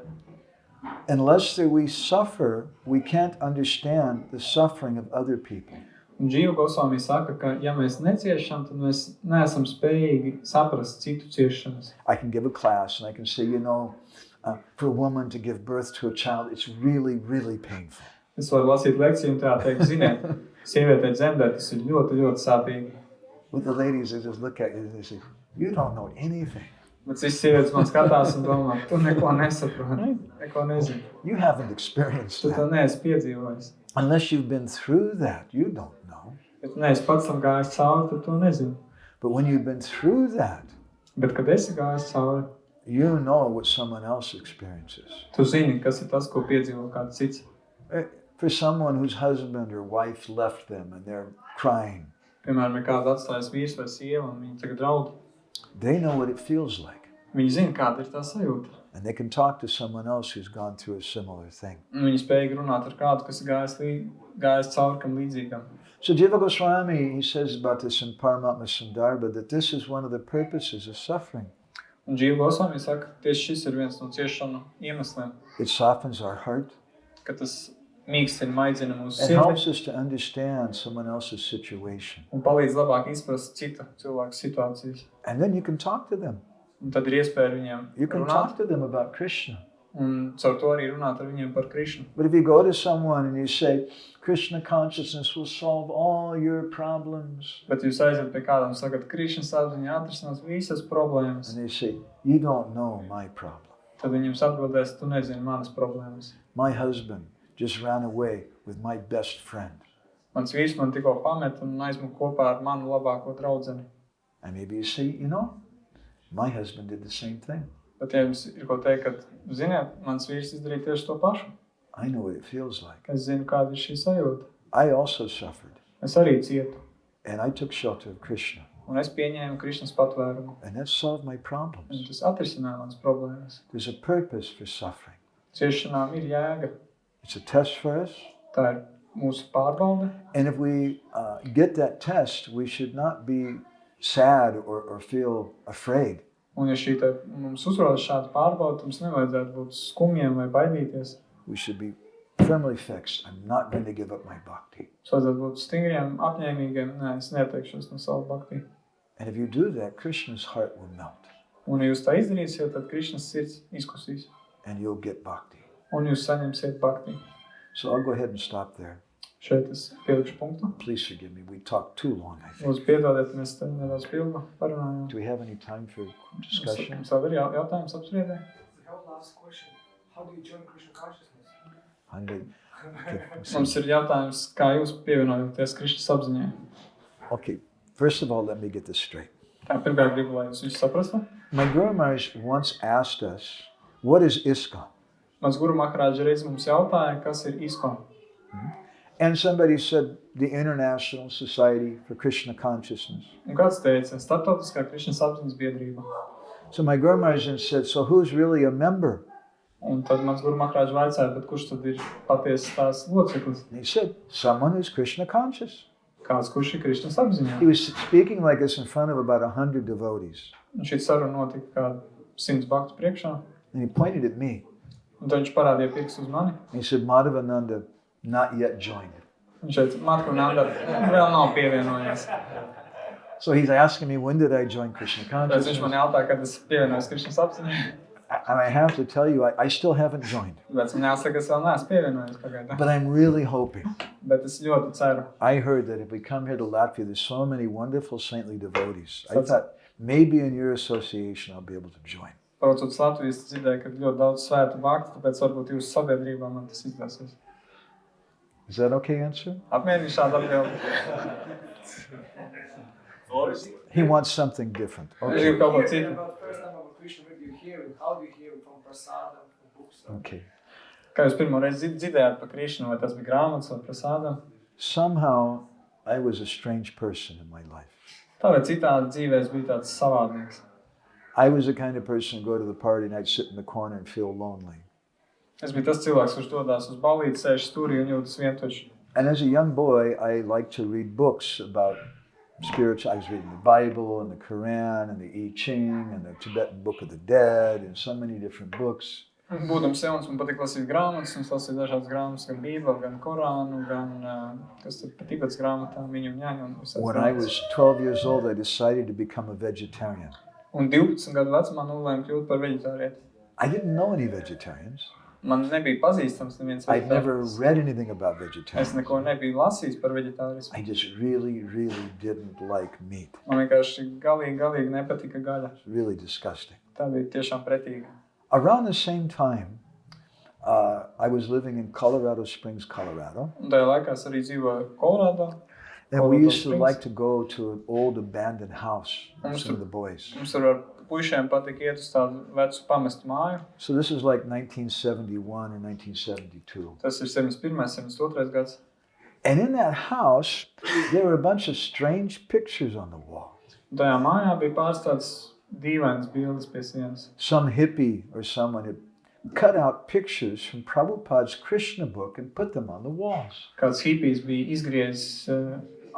unless we suffer, we can't understand the suffering of other people. Un Džīva Gosvami saka, ka ja mēs neciešam, tad mēs neesam spējīgi saprast citu ciešanas. I can give a class and I can say, for a woman to give birth to a child, it's really, really painful. Es varu lasīt lekciju un tā teikt, ziniet, sievietei dzemdēt, tas ir ļoti, ļoti sāpīgi. With the ladies, they just look at you and they say, you don't know anything. Bet šis sievietes man skatās un domā, tu neko nesaproti, neko nezini. You haven't experienced Tu to that. neesi piedzīvojis. Unless you've been through that, you don't know. Ja tu neesi pats tam gājis cauri, tad tu nezini. But when you've been through that, Bet, kad esi gājis cauri, you know what someone else experiences. tu zini, kas ir tas, ko piedzīvo kāds cits. For someone whose husband or wife left them and they're crying, Piemēram, ja kāds atstājas vīrs vai sieva un viņi tagad draud. They know what it feels like. Viņi zina, kāda ir tā sajūta. And they can talk to someone else who's gone through a similar thing. Un viņi spēj runāt ar kādu, kas ir gājis cauri kam līdzīgam. So Jiva Goswami, he says about this in Paramatma Sandarbha, that this is one of the purposes of suffering. Un Jiva Goswami saka, tieši šis ir viens no ciešanu iemesliem. It softens our heart. Ka tas mīkstina, maidzina mūsu It sirdi. helps us to understand someone else's situation. Un palīdz labāk izprast cita cilvēka situācijas. And then you can talk to them. Un tad ir iespēja viņiem You can runāt. talk to them about Krishna. Un caur to arī runāt ar viņiem par Krišnu. But if you go to someone and you say, Krishna consciousness will solve all your problems. Bet jūs aiziet pie kādam un sakat, Krišnas apziņa atrisinās visas problēmas. And they say, you don't know my problem. Tad viņiem atbildēs, tu nezini manas problēmas. My husband just ran away with my best friend. Mans vīrs man tikko pamet un aizmuka kopā ar manu labāko draudzeni. And maybe you say, you know, my husband did the same thing. Bet ja jums ir ko teikt, ka, ziniet, mans vīrs izdarīja tieši to pašu. I know what it feels like. Es zinu, kāda ir šī sajūta. I also suffered. Es arī cietu. And I took shelter of Krishna. Un es pieņēmu Krišnas patvērumu. And that solved my Un problems. tas atrisināja manas problēmas. There's a purpose for suffering. Ciešanām ir jēga. It's a test for us. Tā ir mūsu pārbaude. And if we get that test, we should not be sad or feel afraid. Un ja šī te mums uzrodas šāda pārbaude, mums nevajadzētu būt skumjiem vai baidīties. We should be firmly fixed. I'm not going to give up my bhakti. Mums vajadzētu būt stingriem, apņēmīgiem. Nē, es neteikšos no savu bhakti. And if you do that, Krishna's heart will melt. Un ja jūs tā izdarīsiet, tad Krišnas sirds izkusīs. And you'll get bhakti. Un jūs saņemsiet bhakti. So I'll go ahead and stop there. Šeit es pielikšu punktu. Please forgive me. We talked too long, I think. Lūdzu piedodiet, mēs te nedaudz pildu parunājām. Do we have any time for discussion? Mums vēl ir jautājums apspriedē. I have last question. How do you join Krishna consciousness? Mums ir jautājums, kā jūs pievienojaties Krišnas apziņai. Okay, first of all, let me get this straight. Tā pirmkārt gribu, lai jūs visu saprastu. My Guru Maharaj once asked us, what is ISKCON? Mans Guru Maharāģa reiz mums jautāja, kas ir ISKCON. And somebody said, the International Society for Krishna Consciousness. Un kāds teica, Startautiskā Krišnas apziņas biedrība. So my Guru Maharaj then said, so who's really a member? Un tad mans Guru Maharāģa vaicāja, bet kurš tad ir patiesi tās loceklis? And he said, someone who's Krishna conscious. Kāds, kurš ir Krišnas apziņā? He was speaking like this in front of about 100 devotees. Un šī saruna notika kādu 100 bhaktu priekšā. And he pointed at me. Un tad viņš parādīja pirkstu uz mani. And he said, Madhavananda not yet joined. Viņš teica, Madhavananda vēl nav pievienojies. So he's asking me, when did I join Krishna Tad viņš consciousness? man jautāja, kad es pievienojos Krišnas apziņai. And I have to tell you, I still haven't joined. Bet man jāsaka, es vēl neesmu pievienojies pagaidām. But I'm really hoping. Bet es ļoti ceru. I heard that if we come here to Latvia, there's so many wonderful saintly devotees. I thought maybe in your association I'll be able to join. Braucot uz Latviju, es dzirdēju, ka ļoti daudz svētu bhaktu, tāpēc varbūt jūsu sabiedrībā man tas izdosies. Is that okay answer? Apmierini šādu atbildi. He wants something different. Es Okay. gribu kaut ko Hearing citu. about first time about Krishna, where do you hear it? How do you hear it? From prasadam, from books? Okay. Kā jūs pirmo reizi dzirdējāt par Krišnu, vai tas bija grāmatas vai prasādam? Somehow I was a strange person in my life. Tā vai citādi dzīvē es biju tāds savādnieks. I was the kind of person who go to the party and I'd sit in the corner and feel lonely. Es biju tas cilvēks, kurš dodās uz ballīti, sēž stūrī un jūtas vientuļš. And as a young boy, I liked to read books about spiritual. I was reading the Bible and the Quran and the I Ching and the Tibetan Book of the Dead and so many different books. Būdams jauns, man patīk lasīt grāmatas, un es lasīju dažādas grāmatas, gan Bībeli, gan Korānu, gan, kas tad pa Tibetas grāmatām, Viņi un Viņi un visādas When I grāmatas. was 12 years old, I decided to become a vegetarian. Un 12 gadu vecumā nolēmu kļūt par veģetārieti. I didn't know any vegetarians. Man nebija pazīstams neviens I'd never veģetāris. read anything about Es vegetarians. neko nebiju lasījis par veģetārismu. I just really didn't like meat. Man vienkārši galīgi nepatika gaļa. It's really disgusting. Tā bija tiešām pretīga. Around the same time, I was living in Colorado Springs, Colorado. Un tajā laikā es arī dzīvoju Kolorādā. And we Colorado used to Springs. like to go to an old abandoned house, some of the boys. Mums tur ar puišiem patika iet uz tādu vecu pamestu māju. So this was like 1971 or 1972. Tas ir 71. 72. gads. And in that house, there were a bunch of strange pictures on the wall. Tajā mājā bija pāris tāds dīvainas bildes pie sienas. Some hippie or someone had cut out pictures from Prabhupada's Krishna book and put them on the walls. Kāds hipijs bija izgriezis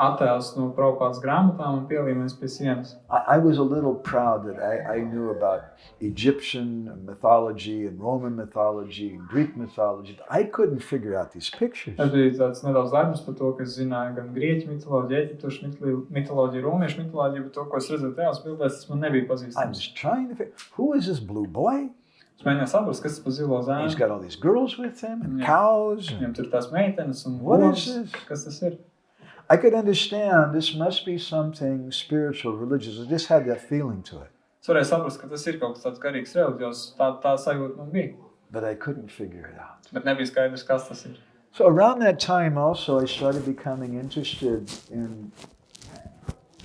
attēls no Prabhupādas grāmatām un pielīmējis pie sienas. I was a little proud that I knew about Egyptian mythology and Roman mythology and Greek mythology. I couldn't figure out these pictures. Es biju tāds nedaudz lepns par to, ka es zināju gan grieķu mitoloģiju, eģiptiešu mitoloģiju, romiešu mitoloģiju, bet to, ko es redzēju tajās bildēs, tas man nebija I pazīstams. was trying to figure, who is this blue boy? Es mēģināju saprast, kas tas par zilo He's zēnu. got all these girls with him and Yeah. cows. Viņam tur tās meitenes un What govs. is this? Kas tas ir? I could understand this must be something spiritual, religious. I just had that feeling to it. Es varēju saprast, ka tas ir kaut kas tāds garīgs reliģios. Tā sajūta man bija. But I couldn't figure it out. Bet nebija skaidrs, kas tas ir. So around that time also I started becoming interested in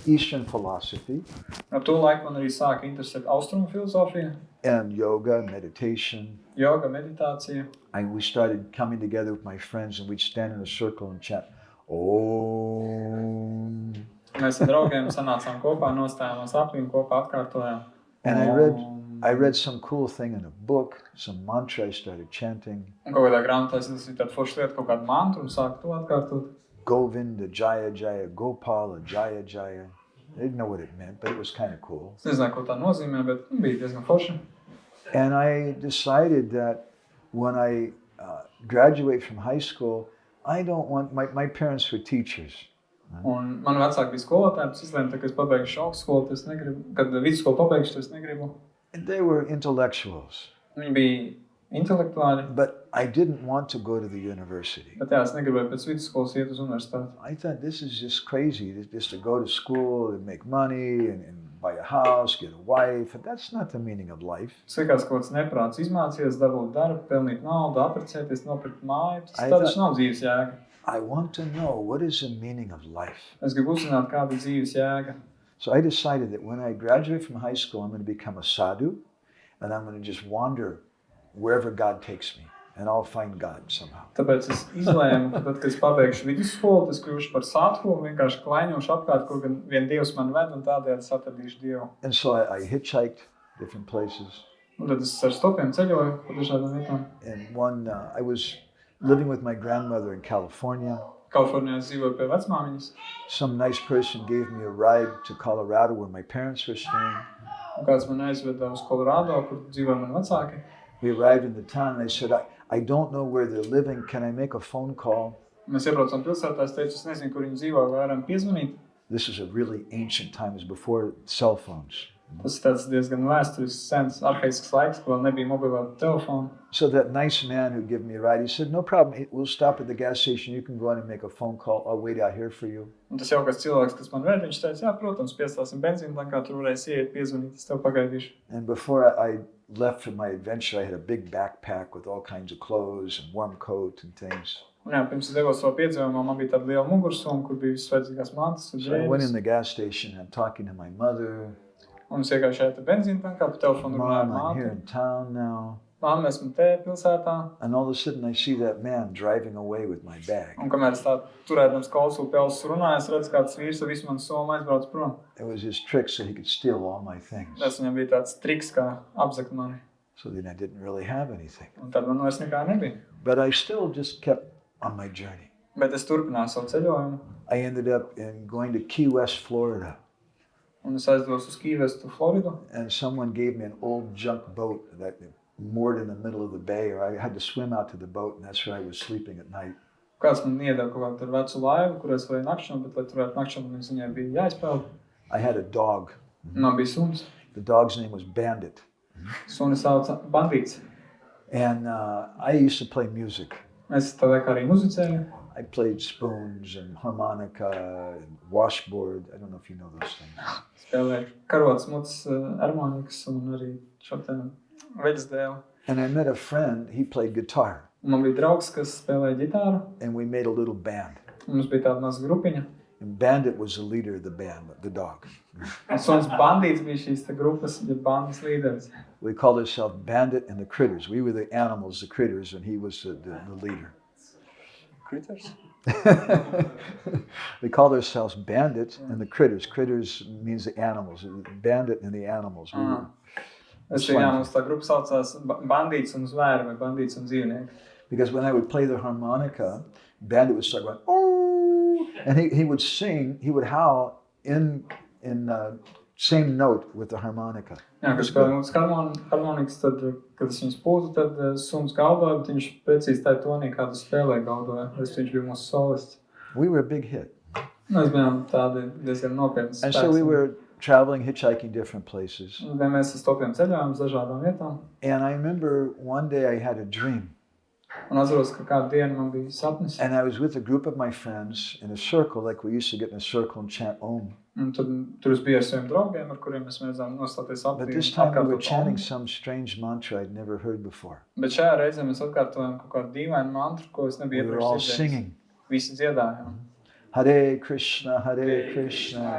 Eastern philosophy Ar to laiku man arī sāka interesēt austrumu filozofija, and yoga, meditation. joga, meditācija. We started coming together with my friends and we'd stand in a circle and chant, Om. Mēs ar draugiem sanācām kopā, nostājāmies aplī un kopā atkārtojām. And I read some cool thing in a book, some mantra I started chanting. Un kaut kādā grāmatā es lasīju tādu foršu lietu, kaut kādu mantru un sāku to atkārtot. Govinda Jaya Jaya, Gopala Jaya Jaya. I didn't know what it meant, but it was kind of cool. Es nezināju, ko tā nozīmē, bet bija diezgan forši. And I decided that when I graduate from high school, I don't want, my parents were teachers. Un mani vecāki bija skolotāji, es izlēmu, ka es pabeigšu augstskolu, es negribu, kad vidusskolu pabeigšu, es negribu. And they were intellectuals. Viņi bija intelektuāļi, But I didn't want to go to the university. bet jā, es negribēju pēc vidusskolas iet uz universitāti. I thought this is just crazy, just to go to school and make money and buy a house, get a wife. And that's not the meaning of life. Tas likās kaut kāds neprāts izmācījies, dabūt darbu, pelnīt naudu, apprecēties, nopirkt māju. Tas I taču nav dzīves jēga. I want to know what is the meaning of life. Es gribu uzzināt, kāda ir dzīves jēga. So I decided that when I graduate from high school, I'm going to become a sadhu and I'm going to just wander wherever God takes me and I'll find God somehow. Tāpēc es izlēmu, ka tad, kad es pabeigšu vidusskolu, es kļūšu par sadhu un vienkārši klaiņošu apkārt, kur gan vien Dievs man ved un tādējādi es atradīšu Dievu. And so I hitchhiked different places. Un tad es ar stopiem ceļoju pa dažādām vietām. And I was living with my grandmother in California. Kalifornijā es dzīvoju pie vecmāmiņas. Some nice person gave me a ride to Colorado where my parents were staying. Un kāds man aizveda uz Colorado, kur dzīvoja mani vecāki. We arrived in the town and I said, I don't know where they're living. Can I make a phone call? Mēs iebraucam pilsētā, es teicu, es nezinu, kur viņi dzīvo, vai varam piezvanīt. This is a really ancient time. It was before cell phones. Tas ir tāds diezgan vēsturisks, sens, arhaisks laiks, kur vēl nebija mobilā telefona. So that nice man who gave me a ride, he said, no problem. We'll stop at the gas station. You can go in and make a phone call. I'll wait out here for you. Un tas jaukais cilvēks, kas man vēd, viņš teica, jā, protams, piestāsim benzīnu tankā, tur varēs ieiet, piezvanīt, es tev pagaidīšu. And before I left for my adventure, I had a big backpack with all kinds of clothes and warm coat and things. Un jā, pirms es devos savu piedzīvumā, man bija tāda liela mugursoma, kur bija visas vajadzīgās mantas un So I went in drēbes. the gas station and I'm talking to my mother. Un es iegāju šajā te benzīnu tankā, pa telefonu runāju ar Mom, I'm here māti. in town now. Māma, esmu te pilsētā. And all of a sudden I see that man driving away with my bag. Un kamēr es tā turēdams klausulu pelsus runāju, es redzu, kāds vīrs ar visu manu somu aizbrauc prom. It was his trick so he could steal all my things. Tas viņam bija tāds triks, kā apzakt mani. So then I didn't really have anything. Un tad man vairs nekā nebija. But I still just kept on my journey. Bet es turpināju savu ceļojumu. I ended up going to Key West, Florida. Un es aizdos uz Key Westu, Floridu. And someone gave me an old junk boat that moored in the middle of the bay, or I had to swim out to the boat, and that's where I was sleeping at night. Kāds man iedeva kaut kādu vecu laivu, kur es varēju nakšņot, bet, lai turētu nakšņot, viņai bija jāizpeld. I had a dog. Man bija suns. The dog's name was Bandit. Suni sauca Bandīts. And I used to play music. Es tā laikā arī muzicēju. I played spoons and harmonica and washboard. I don't know if you know those things. Spēlēju karotas, mutas, harmonikas un arī šo te veļas dēlu. And I met a friend, he played guitar. Un man bija draugs, kas spēlēja ģitāru. And we made a little band. Un mums bija tāda maza grupiņa. And Bandit was the leader of the band, the dog. Un suns Bandīts bija šīs te grupas, ja bandas līderis. We called ourselves Bandit and the Critters. We were the animals, the critters, and he was the leader. Critters? We called ourselves bandits and the critters. Critters means the animals. Bandit and the animals. Es mums tā grupa saucās bandīts un zvēri vai bandīts un dzīvnieki. Because when I would play the harmonica, Bandit would start going, oh, and he would sing, he would howl in same note with the harmonica. Jā, kad spēlēja mums harmonikas, tad, kad es viņus pūtu, tad suns gaudoja, bet viņš precīzi tā tonī, kādu spēlēja gaudoja. Viņš bija mūsu solists. We were a big hit. Mēs bijām tādi diezgan nopietni spēks. And so we were traveling, hitchhiking different places. Un mēs stopījām ceļojām uz dažādām vietām. And I remember one day I had a dream. Un atceros, ka kādu dienu man bija sapnis. And I was with a group of my friends in a circle, like we used to get in a circle and chant Om. Un tad tur es biju ar saviem draugiem, ar kuriem mēs mēģinājām nostāties aptī. But this time we were chanting some strange mantra I'd never heard before. Bet šajā reizē mēs atkārtojām kaut kādu dīvainu mantru, ko es nebiju iepriekš dzirdējis. We were all singing. Visi dziedājām. Hare Krishna,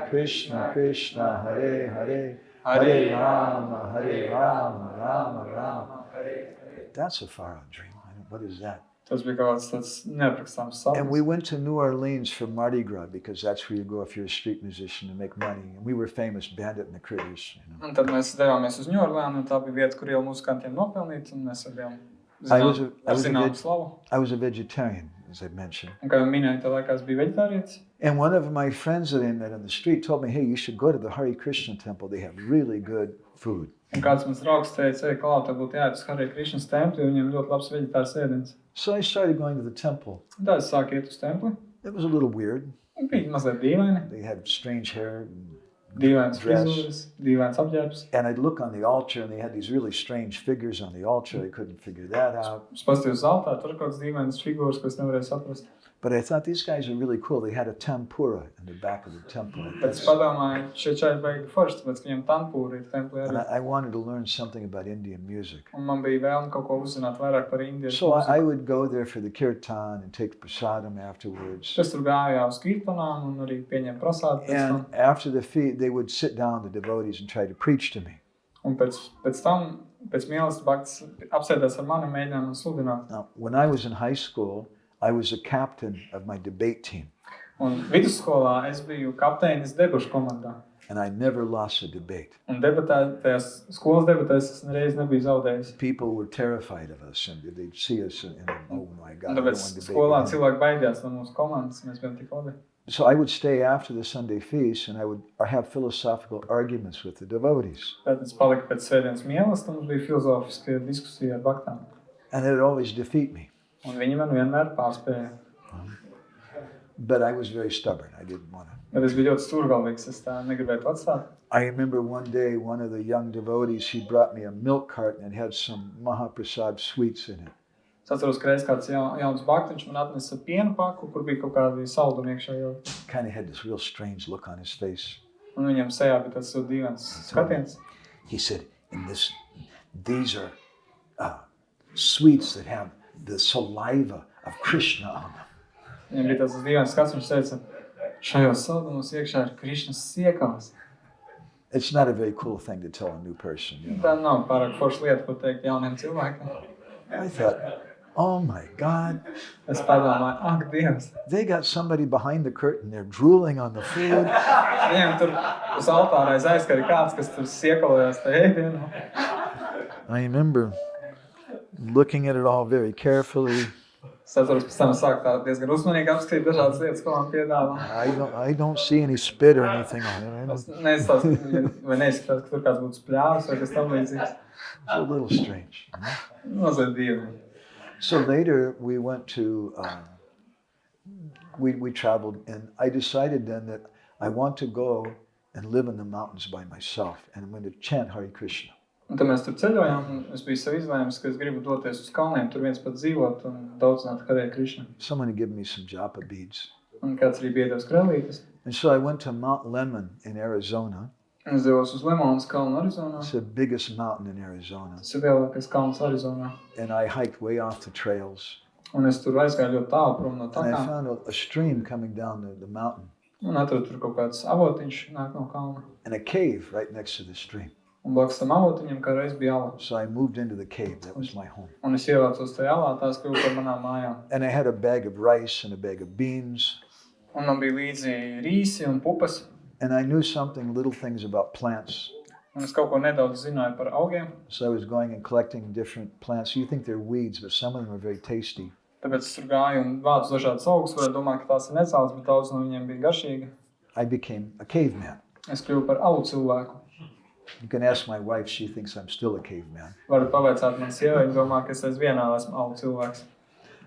Krishna Krishna, Hare Hare, Hare Rama, Rama Rama, Hare. That's a far-out dream. What is that? Tas bija kaut kāds tāds neaprakstāms sapnis. And we went to New Orleans for Mardi Gras because that's where you go if you're a street musician to make money. And we were famous, Bandit and the Critters. You know. Un tad mēs devāmies uz New Orleans, un tā bija vieta, kur jau muzikantiem nopelnīt, un mēs bijām zinām slavu. I was a vegetarian, as I mentioned. Un kā jau minēju, tā laikā es biju veģetārietis. And one of my friends that I met on the street told me, hey, you should go to the Hare Krishna temple. They have really good food. Un kāds mans draugs teica, Klau, tev būtu jāiet uz Hare Krishnas templi, jo viņiem ļoti labs veģetārs ēdiens. So I started going to the temple. Un tā es sāku iet uz templi. It was a little weird. Un bija mazliet dīvaini. They had strange hair and dīvains frizūras, dīvains apģērbs. And I'd look on the altar and they had these really strange figures on the altar. I couldn't figure that out. Es paskatījos uz altāru, tur ir kaut kāds dīvains figūras, ko es nevarēju saprast. But I thought these guys are really cool. They had a tempura in the back of the temple. Bet es padomāju, šie čaļi baigi forši, tāpēc, ka viņiem tempura ir templī arī. And I wanted to learn something about Indian music. Un man bija vēlme kaut ko uzzināt vairāk par indiešu So mūziku. I would go there for the kirtan and take prasadam afterwards. Es tur gāju uz kirtanām un arī pieņēmu prasādu pēc tam. And after the feast, they would sit down, the devotees, and try to preach to me. Un pēc tam, pēc mīlestības bhaktis apsēdās ar mani un mēģināja man sludināt. Now, when I was in high school, I was a captain of my debate team. Un vidusskolā es biju kapteinis debašu komandā. And I never lost a debate. Un tajās skolas debatēs es nereiz nebiju zaudējis. People were terrified of us and they'd see us and oh my God, I Un don't tāpēc want to skolā debate. cilvēki baidījās no mūsu komandas, mēs bijām tik labi. So I would stay after the Sunday feast and I would have philosophical arguments with the devotees. Tad es paliku pēc svētdienas mīlestības, un mums bija filozofiska diskusija ar baktām. And it would always defeat me. Un viņi man vienmēr pārspēja. But I was very stubborn. I didn't want to. Bet es biju ļoti stūrgalvīgs, es tā negribēju to atstāt. I remember one day, one of the young devotees, he brought me a milk carton and had some Mahaprasad sweets in it. Es atceros, ka reiz kāds jauns baktiņš man atnesa piena paku, kur bija kaut kādi saldumi iekšā jau. Kind of had this real strange look on his face. Un viņam sejā bija tāds ļoti dīvains skatiens. He said, these are sweets that have the saliva of Krishna on them. Viņam bija tāds dīvains skats, viņš teica, šajos saldumos iekšā ir Krišnas siekavas. It's not a very cool thing to tell a new person. You know? Tā nav pārāk forša lieta, ko teikt jauniem cilvēkiem. I thought, oh my God. Es padomāju, ak, Dievs. They got somebody behind the curtain. They're drooling on the food. Viņam tur uz altāra aiz aizkari kāds, kas tur siekalojās tā ēdienu. I remember looking at it all very carefully. Es atceros, pēc tam sāku tā diezgan uzmanīgi apskatīt dažādas lietas, ko man piedāvā. I don't see any spit or anything on it. Es neizskatās, ka tur kāds būtu spļāvis vai kas tam līdzīgs. It's a little strange. Mazliet dīvaini. So later we went to, we traveled and I decided then that I want to go and live in the mountains by myself and I'm going to chant Hare Krishna. Un tad mēs tur ceļojām, un es biju sev izlēmis, ka es gribu doties uz kalniem, tur viens pat dzīvot un daudzināt Hare Krishna. Someone had given me some japa beads. Un kāds arī bija devis krēlītes. And so I went to Mount Lemmon in Arizona. Un es devos uz Lemonas kalnu Arizonā. It's the biggest mountain in Arizona. Tas ir lielākais kalns Arizonā. And I hiked way off the trails. Un es tur aizgāju ļoti tālu prom no And I takām. found a stream coming down the mountain Un atradu tur kaut kāds avotiņš nāk no kalna. and a cave right next to the stream. Un blakus tam avotiņam kādreiz bija ala. So I moved into the cave. That was my home. Un es ievācos tajā alā, tās kļuva par manām mājām. And I had a bag of rice and a bag of beans. Un man bija līdzi rīsi un pupas. And I knew little things about plants. Un es kaut ko nedaudz zināju par augiem. So I was going and collecting different plants. You think they're weeds, but some of them are very tasty. Tāpēc es tur gāju un vācu dažādas augus, varētu domāt, ka tās ir necēlas, bet daudz no viņiem bija garšīgi. I became a caveman. Es kļuvu par alu cilvēku. You can ask my wife, she thinks I'm still a caveman. Varu pavaicāt man sievai, viņa domā, ka es aizvienā esmu alu cilvēks.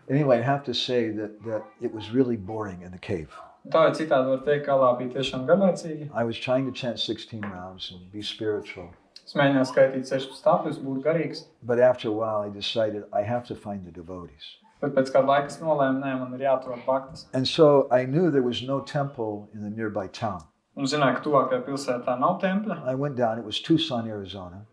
Anyway, I have to say that it was really boring in the cave. Tā vai citādi var teikt, ka alā bija tiešām garlaicīgi. I was trying to chant 16 rounds and be spiritual. Es mēģināju skaitīt 16 apļus, būt garīgs. But after a while, I decided I have to find the devotees. Bet pēc kāda laika es nolēmu, nē, man ir jāatrod bhaktas. And so I knew there was no temple in the nearby town. Un zināju, ka tuvākajā pilsētā nav tempļa. I went down. It was Tucson, Arizona.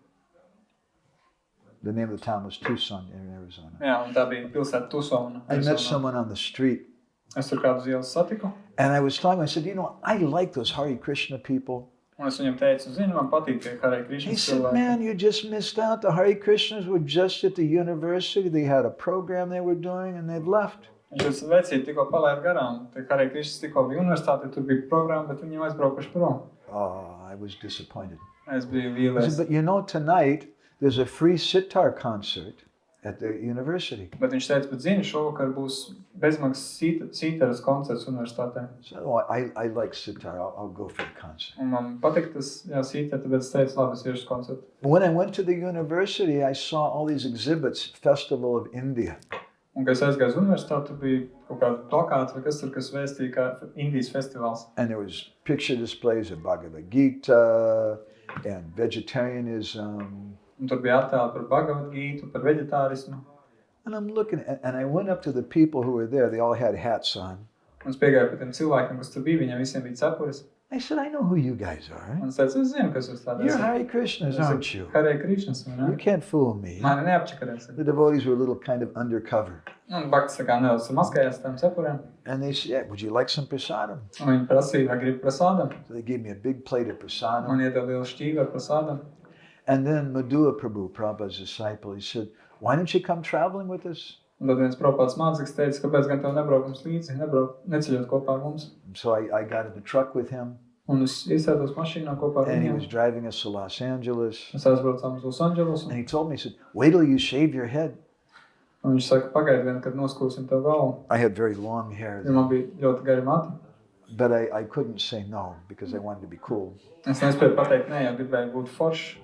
The name of the town was Tucson, Arizona. Jā, un tā bija pilsēta Tucsona. I met someone on the street. Es tur kādu uz ielas satiku. And I was talking, I said, I like those Hare Krishna people. Un es viņam teicu, zini, man patīk tie Hare He Krishna said, cilvēki. man, you just missed out. The Hare Krishnas were just at the university. They had a program they were doing and they'd left. Viņš teica, vecīt, tikko palaid garām. Tie Hare Krishnas tikko bija universitāte, tur bija programma, bet viņiem aizbraukuši prom. Oh, I was disappointed. Es biju I vīlies. said, but tonight there's a free sitar concert at the university. Bet viņš teica, bet zini, šovakar būs bezmaksas sītaras koncerts universitātē. So I like sitar. I'll go for the concert. Un man patīk tas, jā, sītara, tāpēc es teicu, labi, es iešu uz koncertu. When I went to the university, I saw all these exhibits, Festival of India. Un, kad es aizgāju uz universitāti, tur bija kaut kāda plakāta vai kas tur, kas vēstīja kā Indijas festivāls. And there was picture displays of Bhagavad-gītā and vegetarianism. Un tur bija attēli par Bhagavad-gītu, par veģetārismu. And I'm looking, and I went up to the people who were there. They all had hats on. Un es piegāju pie tiem cilvēkiem, kas tur bija, viņiem visiem bija cepures. I said, I know who you guys are. Un es teicu, es zinu, kas jūs tādi You're esat. Hare Krishnas, aren't you? Hare Krishnas, vai You ne? can't fool me. Mani neapčakarēs. The devotees were a little kind of undercover. Un bhaktas tā kā nedaudz maskējās tām cepurēm. And they said, yeah, would you like some prasadam? Un viņi prasīja, vai grib prasādam. So they gave me a big plate of prasadam. Man iedeva lielu šķīvi ar prasādam. And then Madhua Prabhu, Prabhupada's disciple, he said, why don't you come traveling with us? Un tad viens Prabhupāds māceklis teica, kāpēc gan tev nebraukums līdzi, neceļot kopā ar mums. So I got in the truck with him. Un es iesēdos mašīnā kopā ar And he viņiem. was driving us to Los Angeles. Mēs aizbraucām uz Losandželosu. And he told me, he said, wait till you shave your head. Un viņš saka, pagaidi vien, kad noskūsim tev galvu. I had very long hair. Jo man bija ļoti gari mati. But I couldn't say no because I wanted to be cool. Es nespēju pateikt, nē, jau gribēju būt foršs.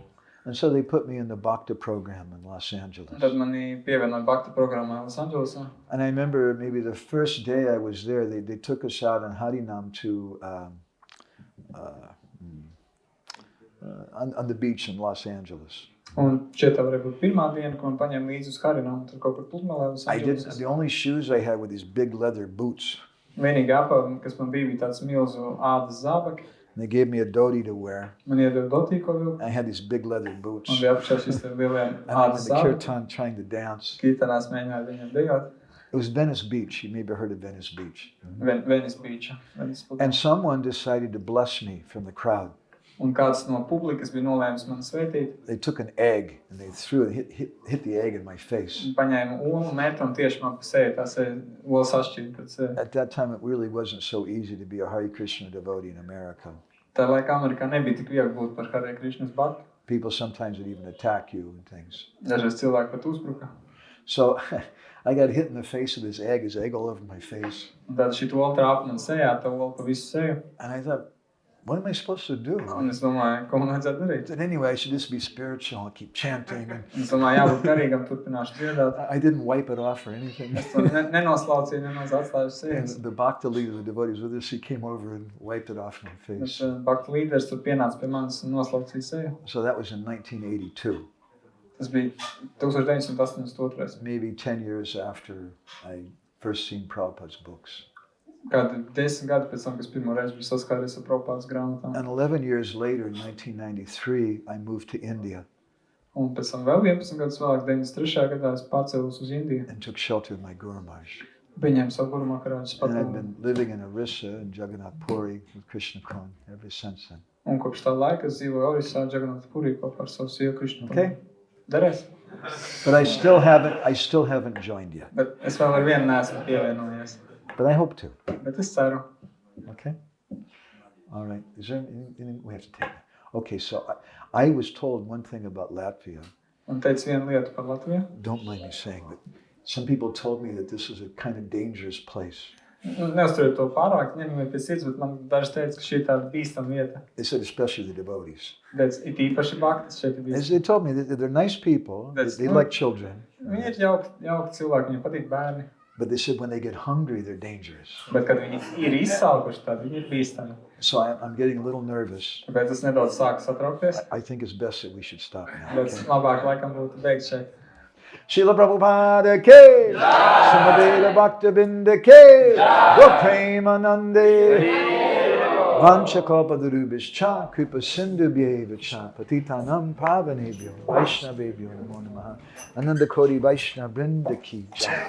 And so they put me in the Bhakta program in Los Angeles. Un tad mani pievienoja Bhakta programmā Losandželosā. And I remember maybe the first day I was there, they took us out on Harinam to on the beach in Los Angeles. Un šeit tā varēja būt pirmā diena, ko man paņēma līdzi uz Harinam, tur kaut kur pludmalē Losandželosā. The only shoes I had were these big leather boots. Vienīgā apava, kas man bija tāds milzu ādas zābaki. And they gave me a dhoti to wear. Man iedeva dotīko vilku. I had these big leather boots. Un bija apšā šis te lielie And I'm in ādas the zābaki. kirtan trying to dance. Kirtanās mēģināja viņam dejot. It was Venice Beach. You maybe heard of Venice Beach. Venice Beach. And someone decided to bless me from the crowd. Un kāds no publikas bija nolēmis man svētīt. They took an egg and they threw it, hit the egg in my face. Un paņēma olu, meta un tieši man pa seju, tā seja ola sašķīta pēc seju. At that time, it really wasn't so easy to be a Hare Krishna devotee in America. Tā laika Amerikā nebija tik viegli būt par Hare Krishnas bhaktu. People sometimes would even attack you and things. Dažreiz cilvēki pat uzbruka. So I got hit in the face with this egg, his egg all over my face. Un tad šī ola trāpa man sejā, tā ola pa visu seju. And I thought, what am I supposed to do? Un es domāju, ko man vajadzētu darīt. But anyway, I should just be spiritual and keep chanting. And Un es domāju, jābūt garīgam, turpināšu dziedāt. I didn't wipe it off or anything. Es to nenoslaucīju, nemaz atstāju And sejas. the Bhakta leader, the devotees with us, he came over and wiped it off my Bet face. bhaktu līderis tur pienāca pie manis un noslaucīja seju. So that was in 1982, Tas bija 1982. maybe 10 years after I first seen Prabhupada's books. Kādi 10 gadi pēc tam, kas pirmo reizi bija saskāries ar Prabhupādas grāmatām. And 11 years later, in 1993, I moved to India Un pēc tam vēl 11 gadus vēlāk, 93. gadā, es pārcēlos uz Indiju. and took shelter with my Guru Maharaj. Viņiem savu Guru Maharāģu And I've padomu. been living in Orissa and Jagannath Puri with Krishna Kon ever since then. Un kopš tā laika es dzīvoju Orisā, Džaganata Purī kopā ar savu sievu Krišnu. Okay. Derēs. But I still haven't joined yet. Bet es vēl ar vienu neesmu pievienojies. But I hope to. Bet es ceru. Okay. All right. Is there anything we have to take? Okay, so I was told one thing about Latvia. Un teicu vienu lietu par Latviju. Don't mind me saying, but some people told me that this is a kind of dangerous place. Neuzturiet to pārāk, ņemiet pie sirds, bet man daži teica, ka šī ir tāda bīstama vieta. They said especially the devotees. Bet it īpaši bhaktis šeit ir bīstama. They told me that they're nice people, they like children. Viņi ir jauki cilvēki, viņiem patīk bērni. But they said when they get hungry, they're dangerous. Bet kad viņi ir izsalkuši, tad viņi ir bīstami. So I'm getting a little nervous. Tāpēc es nedaudz sāku satraukties. I think it's best that we should stop now. Bet labāk laikam būtu beigt šeit. Srila Prabhupada ke, Samadeva Bhakta Binda ke, Gopremanande, Vanchakalpadurubhischa, Kripa Sindhubhyeva cha, Patitanam Pavanebhyo, Vaishnavebhyo Namo Namaha, Ananda Koti Vaishnava Vrinda ki jai.